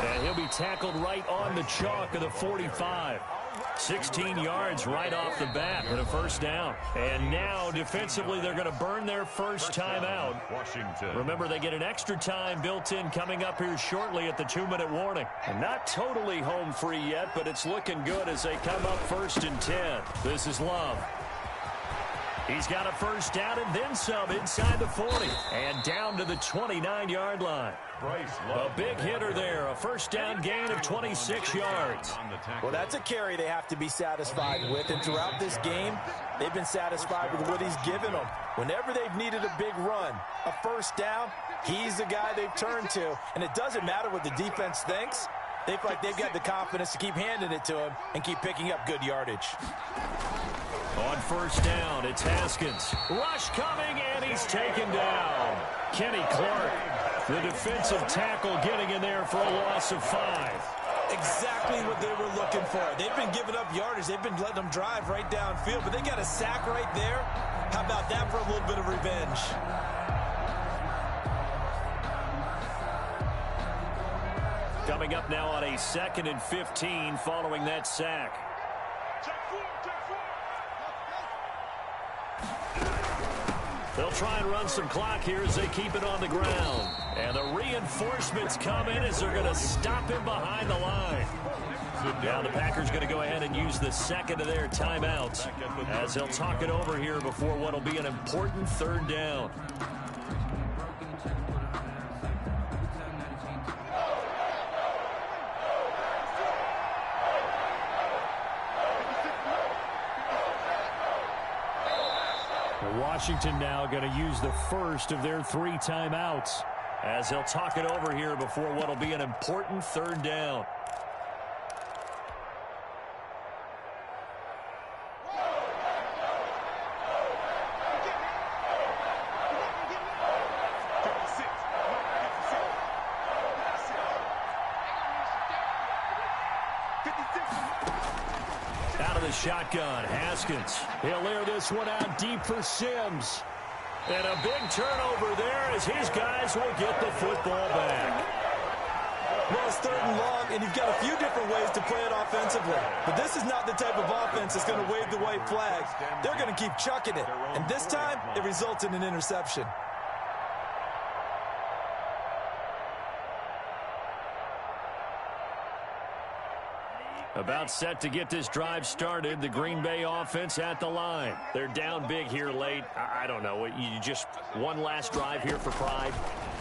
And he'll be tackled right on the chalk of the 45. 16 yards right off the bat with a first down. And now, defensively, they're going to burn their first time out. Washington. Remember, they get an extra time built in coming up here shortly at the 2-minute warning. And not totally home free yet, but it's looking good as they come up first and 10. This is Love. He's got a first down and then some inside the 40. And down to the 29-yard line. A big hitter there. A first down gain of 26 yards. Well, that's a carry they have to be satisfied with. And throughout this game, they've been satisfied with what he's given them. Whenever they've needed a big run, a first down, he's the guy they've turned to. And it doesn't matter what the defense thinks. They feel like they've got the confidence to keep handing it to him and keep picking up good yardage. On first down, it's Haskins. Rush coming, and he's taken down. Kenny Clark, the defensive tackle, getting in there for a loss of 5. Exactly what they were looking for. They've been giving up yardage. They've been letting them drive right downfield, but they got a sack right there. How about that for a little bit of revenge? Coming up now on a 2nd and 15 following that sack. They'll try and run some clock here as they keep it on the ground. And the reinforcements come in as they're going to stop him behind the line. Now the Packers going to go ahead and use the second of their timeouts as they'll talk it over here before what will be an important third down. Washington now going to use the first of their 3 timeouts as they'll talk it over here before what will be an important third down. Shotgun, Haskins. He'll air this one out deep for Sims. And a big turnover there as his guys will get the football back. Well, it's 3rd and long, and you've got a few different ways to play it offensively. But this is not the type of offense that's going to wave the white flag. They're going to keep chucking it. And this time, it results in an interception. About set to get this drive started. The Green Bay offense at the line. They're down big here late. I don't know. You just one last drive here for pride.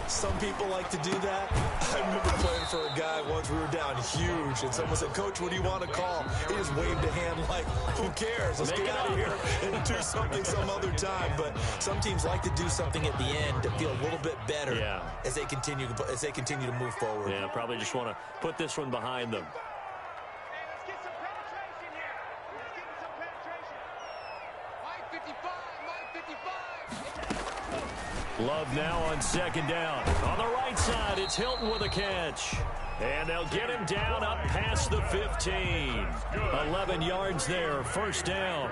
Some people like to do that. I remember playing for a guy once. We were down huge, and someone said, "Coach, what do you want to call?" He just waved a hand like, "Who cares? Let's get out of here and do something some other time." But some teams like to do something at the end to feel a little bit better as they continue to move forward. Yeah, probably just want to put this one behind them. Love now on 2nd down. On the right side, it's Hilton with a catch. And they'll get him down up past the 15. 11 yards there, first down.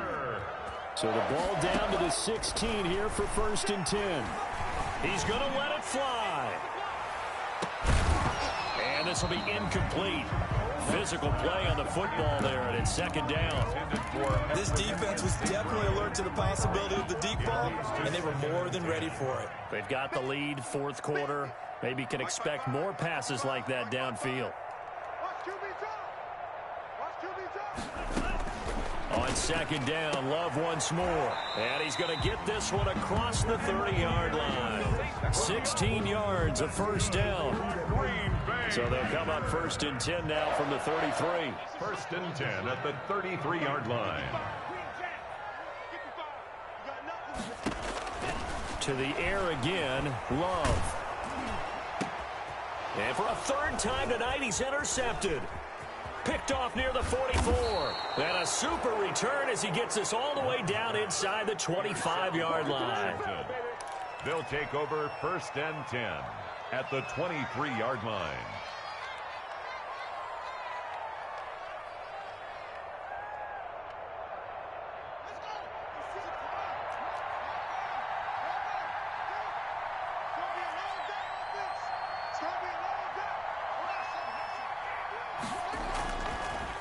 So the ball down to the 16 here for 1st and 10. He's going to let it fly. And this will be incomplete. Physical play on the football there, and it's 2nd down. This defense was definitely alert to the possibility of the deep ball, and they were more than ready for it. They've got the lead, 4th quarter. Maybe can expect more passes like that downfield. On second down, Love once more. And he's going to get this one across the 30-yard line. 16 yards, a first down. So they'll come up 1st and 10 now from the 33. 1st and 10 at the 33-yard line. To the air again, Love. And for a 3rd time tonight, he's intercepted. Picked off near the 44. And a super return as he gets us all the way down inside the 25-yard line. They'll take over 1st and 10 at the 23-yard line.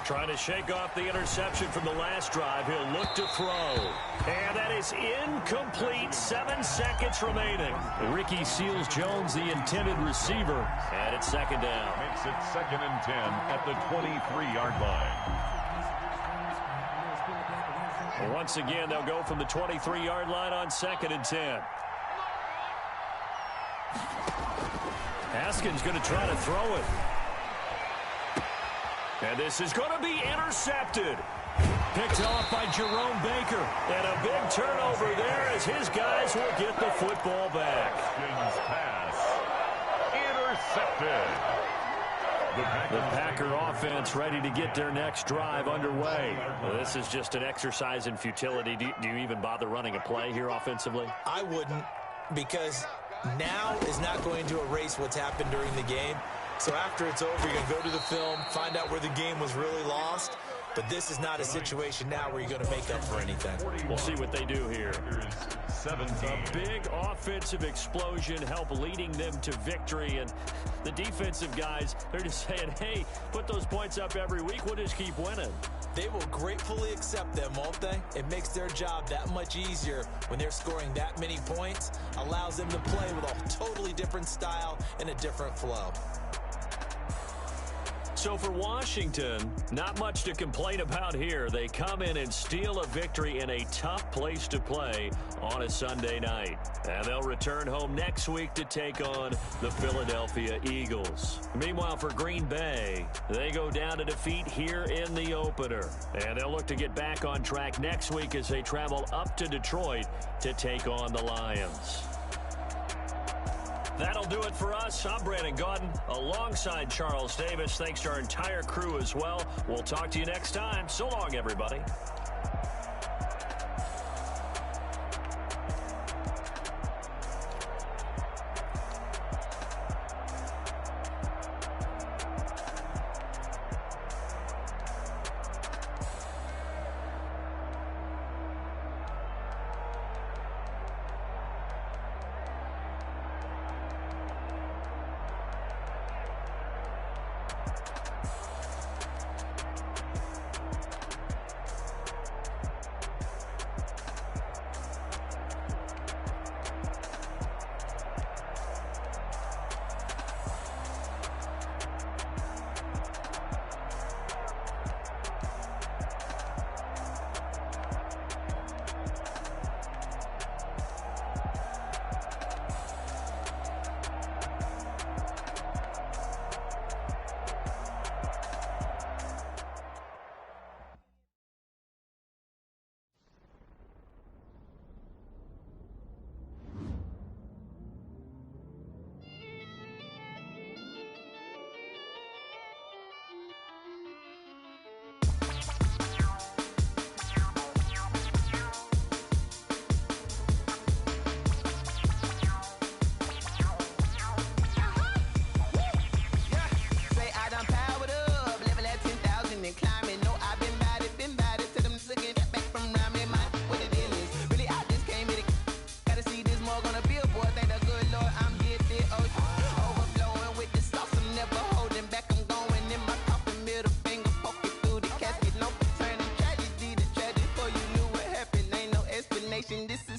Trying to shake off the interception from the last drive. He'll look to throw. And that is incomplete. 7 seconds remaining. Ricky Seals-Jones, the intended receiver. And it's 2nd down. Makes it 2nd and 10 at the 23-yard line. And once again, they'll go from the 23-yard line on 2nd and 10. Haskins going to try to throw it. And this is going to be intercepted. Picked off by Jerome Baker. And a big turnover there as his guys will get the football back. Haskins pass. Intercepted. The Packer offense ready to get their next drive underway. Well, this is just an exercise in futility. Do you even bother running a play here offensively? I wouldn't, because now is not going to erase what's happened during the game. So after it's over, you're going to go to the film, find out where the game was really lost. But this is not a situation now where you're going to make up for anything. We'll see what they do here. 17. A big offensive explosion help leading them to victory. And the defensive guys, they're just saying, hey, put those points up every week. We'll just keep winning. They will gratefully accept them, won't they? It makes their job that much easier when they're scoring that many points. Allows them to play with a totally different style and a different flow. So for Washington, not much to complain about here. They come in and steal a victory in a tough place to play on a Sunday night. And they'll return home next week to take on the Philadelphia Eagles. Meanwhile, for Green Bay, they go down to defeat here in the opener. And they'll look to get back on track next week as they travel up to Detroit to take on the Lions. That'll do it for us. I'm Brandon Gaudin alongside Charles Davis. Thanks to our entire crew as well. We'll talk to you next time. So long, everybody.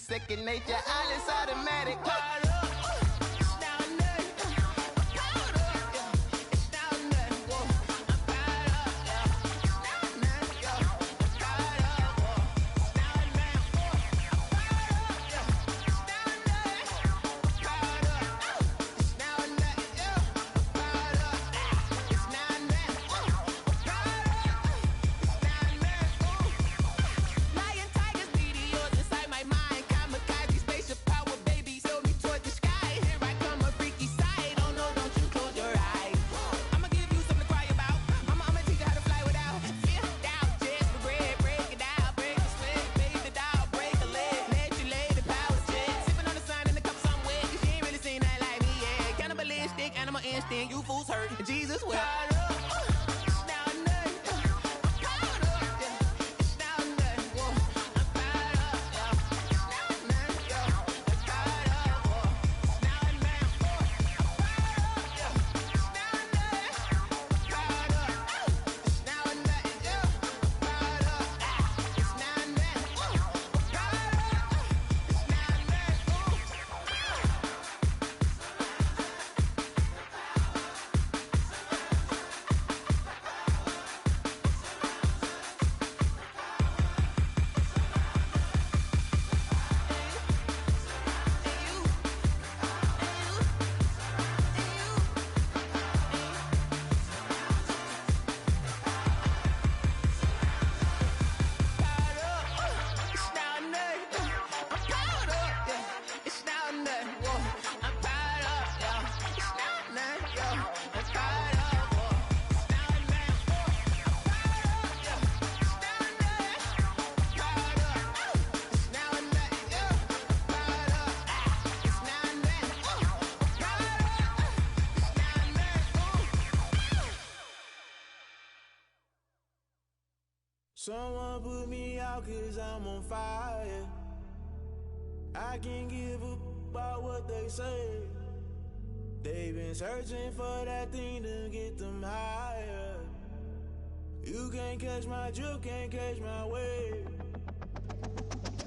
Second nature, all is automatic. sense, then you fools hurt. Jesus will. Someone put me out 'cause I'm on fire. I can't give up about what they say. They've been searching for that thing to get them higher. You can't catch my drift, can't catch my wave.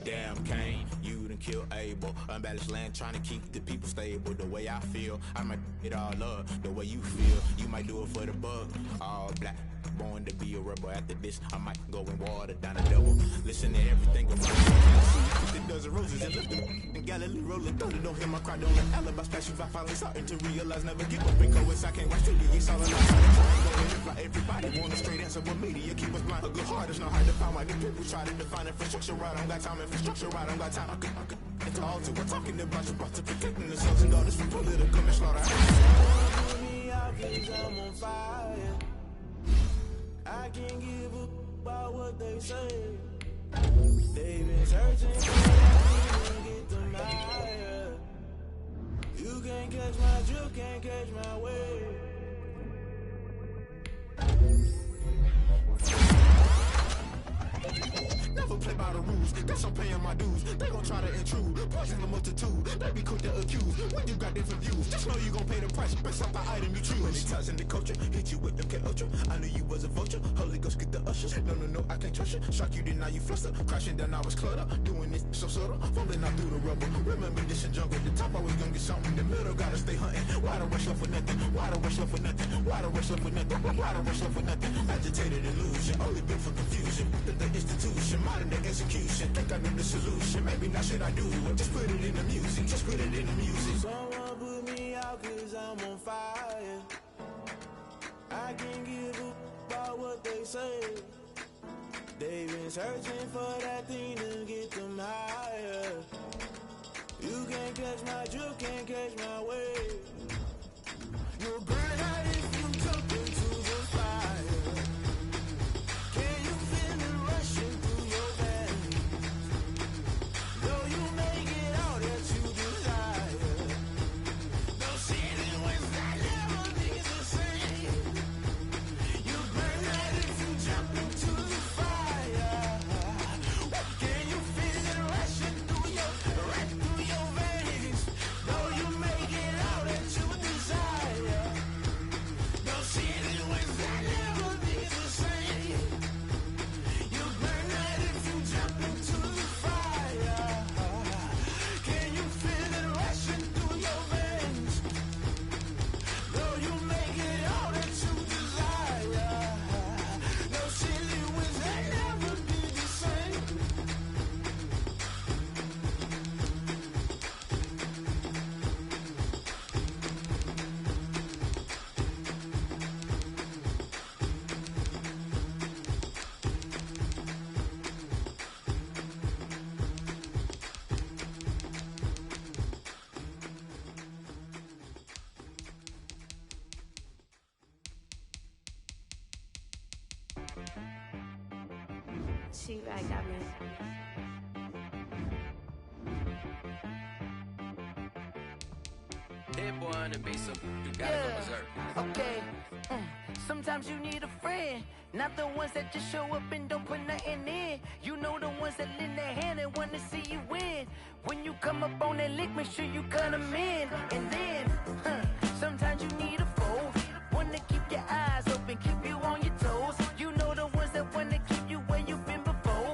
Damn Cain, you done killed Abel. Unbalanced land trying to keep the people stable. The way I feel, I might it all up. The way you feel, you might do it for the bug. All black, born to be a rebel. After this, I might go and water down a double. Listen to everything around. The dozen roses and lift them in Galilee rolling. Don't hear my cry, don't let alibi splash. If I finally starting to realize, never give up and co-ins. I can't watch till the east all along. Everybody want a straight answer, but media keep us blind. A good heart is not hard to find. Why the people try to define infrastructure right? I don't got time, infrastructure right? I don't got time. I could it's all to we're talking about you, about to protecting the sons and daughters from political and slaughter. Put me out 'cause I'm on fire. I can't give up about what they say. They've been searching for that to get them higher. You can't catch my drift, can't catch my wave. Never play by the rules, guess I'm paying my dues. They gon' try to intrude, poison the multitude. They be quick to accuse, when you got different views. Just know you gon' pay the price, based off the item you choose. Many times in the culture, hit you with them K-Ultra. I knew you was a vulture, Holy Ghost get the ushers. No, I can't trust you. Shock you, then now you fluster. Crashing down, I was cluttered. Doing this so subtle, falling out through the rubble. Remember this and jungle, the top always gonna get something. In the middle, gotta stay hunting. Why the rush left for nothing? Why the rush left for nothing? Why the rush left for nothing? Why the rush left for nothing? Agitated illusion, only built for confusion. The institution, modern day execution. Think I know the solution, maybe not should I do it? Just put it in the music, just put it in the music. Someone put me out 'cause I'm on fire. I can't give up about what they say. They've been searching for that thing to get them higher. You can't catch my drift, can't catch my wave. You'll burn out if you jump into the fire. Can you feel it rushing through your veins? Though you make it all that you desire. No ceiling was that never be the same. You burn out if you jump into the fire. Can you feel it rushing through your veins? Though you make it all that you desire. No ceiling was that never be the same. You burn out if you jump into the fire. Can you feel it rushing through your veins? Though you make it all that you desire. No ceiling was that never be the same. She-Bag got me. hit boy on the beat, so you gotta go berserk. Okay. Sometimes you need a friend, not the ones that just show up and don't put nothing in. You know the ones that lend their hand and want to see you win. When you come up on that lick, make sure you cut them in. And then, sometimes you need a foe, one to keep your eyes open, keep you on your toes. You know the ones that want to keep you where you've been before.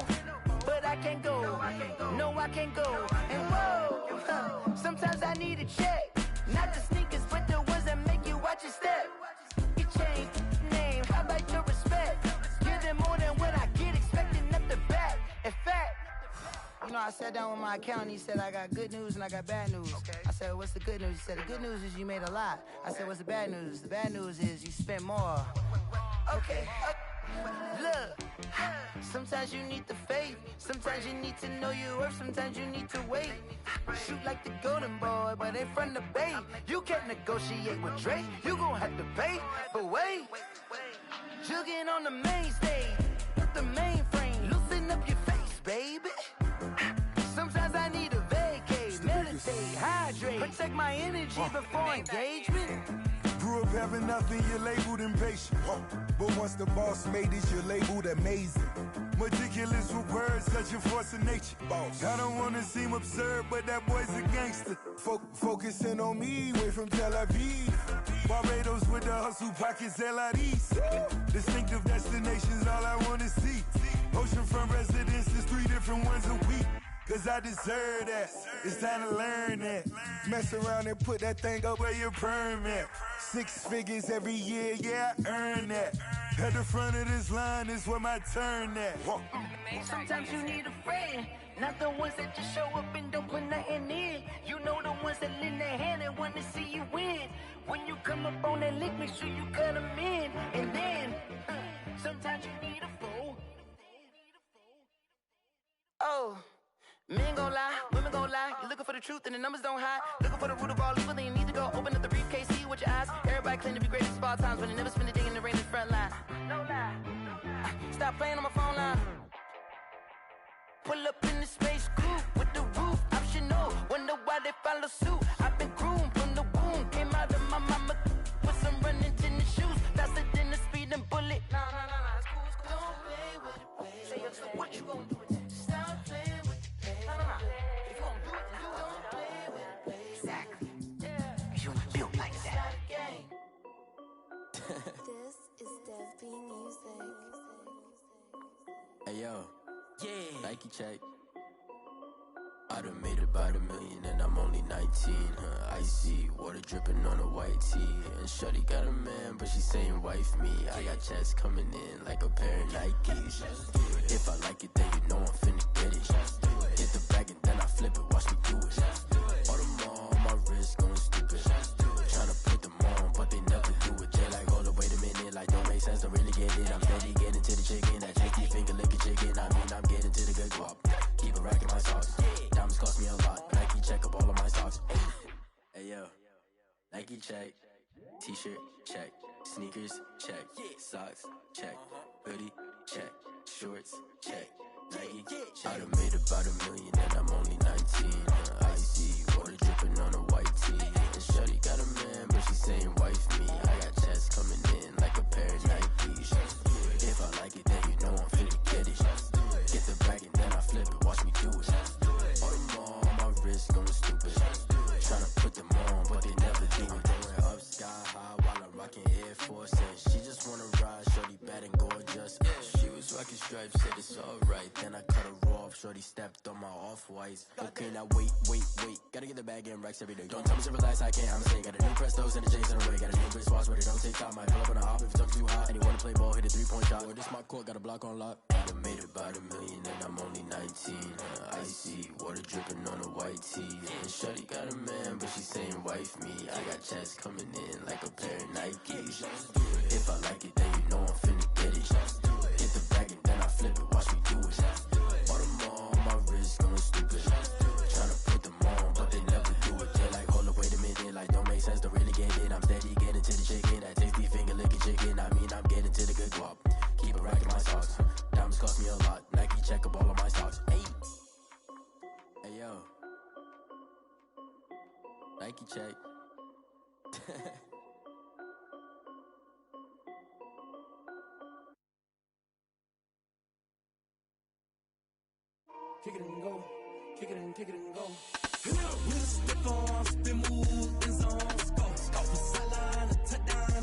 But I can't go, no I can't go. And whoa, sometimes I need a check, not the sneakers, but the ones that make you watch your step. You change name, how about your respect? Give them more than what I get, expecting up the back. In fact, you know, I sat down with my accountant, he said I got good news and I got bad news. I said, what's the good news? He said, the good news is you made a lot. I said, what's the bad news? The bad news is you spent more. Okay. Look, sometimes you need the faith, sometimes you need to know your worth, sometimes you need to wait. Shoot like the golden boy, but in front of the bay. You can't negotiate with Drake, you gon' have to pay. But wait, jugging on the main stage, the mainframe, loosen up your face, baby. Sometimes I need a vacate, meditate, hydrate, protect my energy before engagement. Grew up having nothing, you're labeled impatient. But once the boss made it, you're labeled amazing. Meticulous with words, such a force of nature. Boss. I don't wanna seem absurd, but that boy's a gangster. Focusing on me, way from Tel Aviv. Barbados with the hustle pockets, LIDs. Distinctive destinations, all I wanna see. Oceanfront residences, 3 different ones a week. Cause I deserve that, it's time to learn that. Mess around and put that thing up where your permit. 6 figures every year, yeah, I earn that. At the front of this line is where my turn at. Sometimes you need a friend, not the ones that just show up and don't put nothing in. You know the ones that lend their hand and want to see you win. When you come up on that lick, make sure you cut them in. And then, sometimes you need a foe. Oh. Men gon' lie, women gon' lie. You're looking for the truth and the numbers don't hide. Looking for the root of all evil, then you need to go open up the briefcase, see with your eyes. Everybody claim to be great at small times, but they never spend a day in the rain in the front line. No lie. Stop playing on my phone line. Pull up in the space coupe with the roof optional. Wonder why they follow suit. I've been groomed from the womb. Came out of my mama with some running tennis shoes. Faster than the speeding bullet. Nah, it's cool, it's cool. Don't play with it, play. Say what you gon' do with it? Stop playing with it. If you gon' do it, then you don't play with it, play. Exactly. Cause you built like that. This is Dev B Music. Hey yo, yeah. Nike check. I done made about $1 million and I'm only 19. Icy water dripping on a white tee. And shorty got a man, but she saying wife me. I got checks coming in like a pair of Nikes. If I like it, then you know I'm finna get it. Hit the bag and then I flip it, watch me do it. All them on my wrist going stupid. Tryna put them on, but they never do it. They like, hold up, wait a minute, like don't make sense, don't really get it. I'm steady getting to the chicken, that tasty finger licking chicken. I mean, I'm getting to the good guap. Keep a rack in my sauce. Diamonds cost me a lot. Nike check up all of my stocks. Hey yo, Nike check. T-shirt check. Sneakers check. Socks check. Hoodie check. Shorts check. Nike check. I done made about $1 million and I'm only 19. Icy water dripping on a white tee. And shorty got a man, but she saying wife me. I got checks coming in like a pair of Nikes. If I like it, then you know I'm finna get it. Get the bag and then I flip it, watch me do it. All them on my wrist going stupid. Tryna put them on, but they never do it. Going up sky high while I'm rocking Air Force. And she just wanna ride, shorty bad and gorgeous. She was rocking stripes, said it's alright. Then I cut her off, shorty stepped on my off-whites. Okay, now wait. Gotta get the bag in racks every day. Don't tell me to relax, I can't, I'm saying. Got a new Prestos and a Jason away. Got a new wrist watch where they don't take time. Might pull up on a hop if it talks too hot. And you wanna play ball, hit a 3-point shot. Or this my court, got a block on lock. I done made about $1 million and I'm only 19. Icy water dripping on a white tee. And shorty got a man, but she saying wife me. I got checks coming in like a pair of Nikes. If I like it, then you know I'm finna get it. Hit the bag and then I flip it, watch me do it. All them on my wrist going stupid. Tryna put them on, but they never do it. They like, hold up, wait a minute, like don't make sense, don't really get it. I'm steady getting to the chicken, that tasty finger licking chicken. I mean, I'm getting to the good guap. Keep a rack in my socks. Diamonds cost me a lot. Nike check up all of my stocks. Hey yo, Nike check. Kick it and go, kick it and go. With a stiff on, spin move, in zone, score. Off the sideline, a touchdown.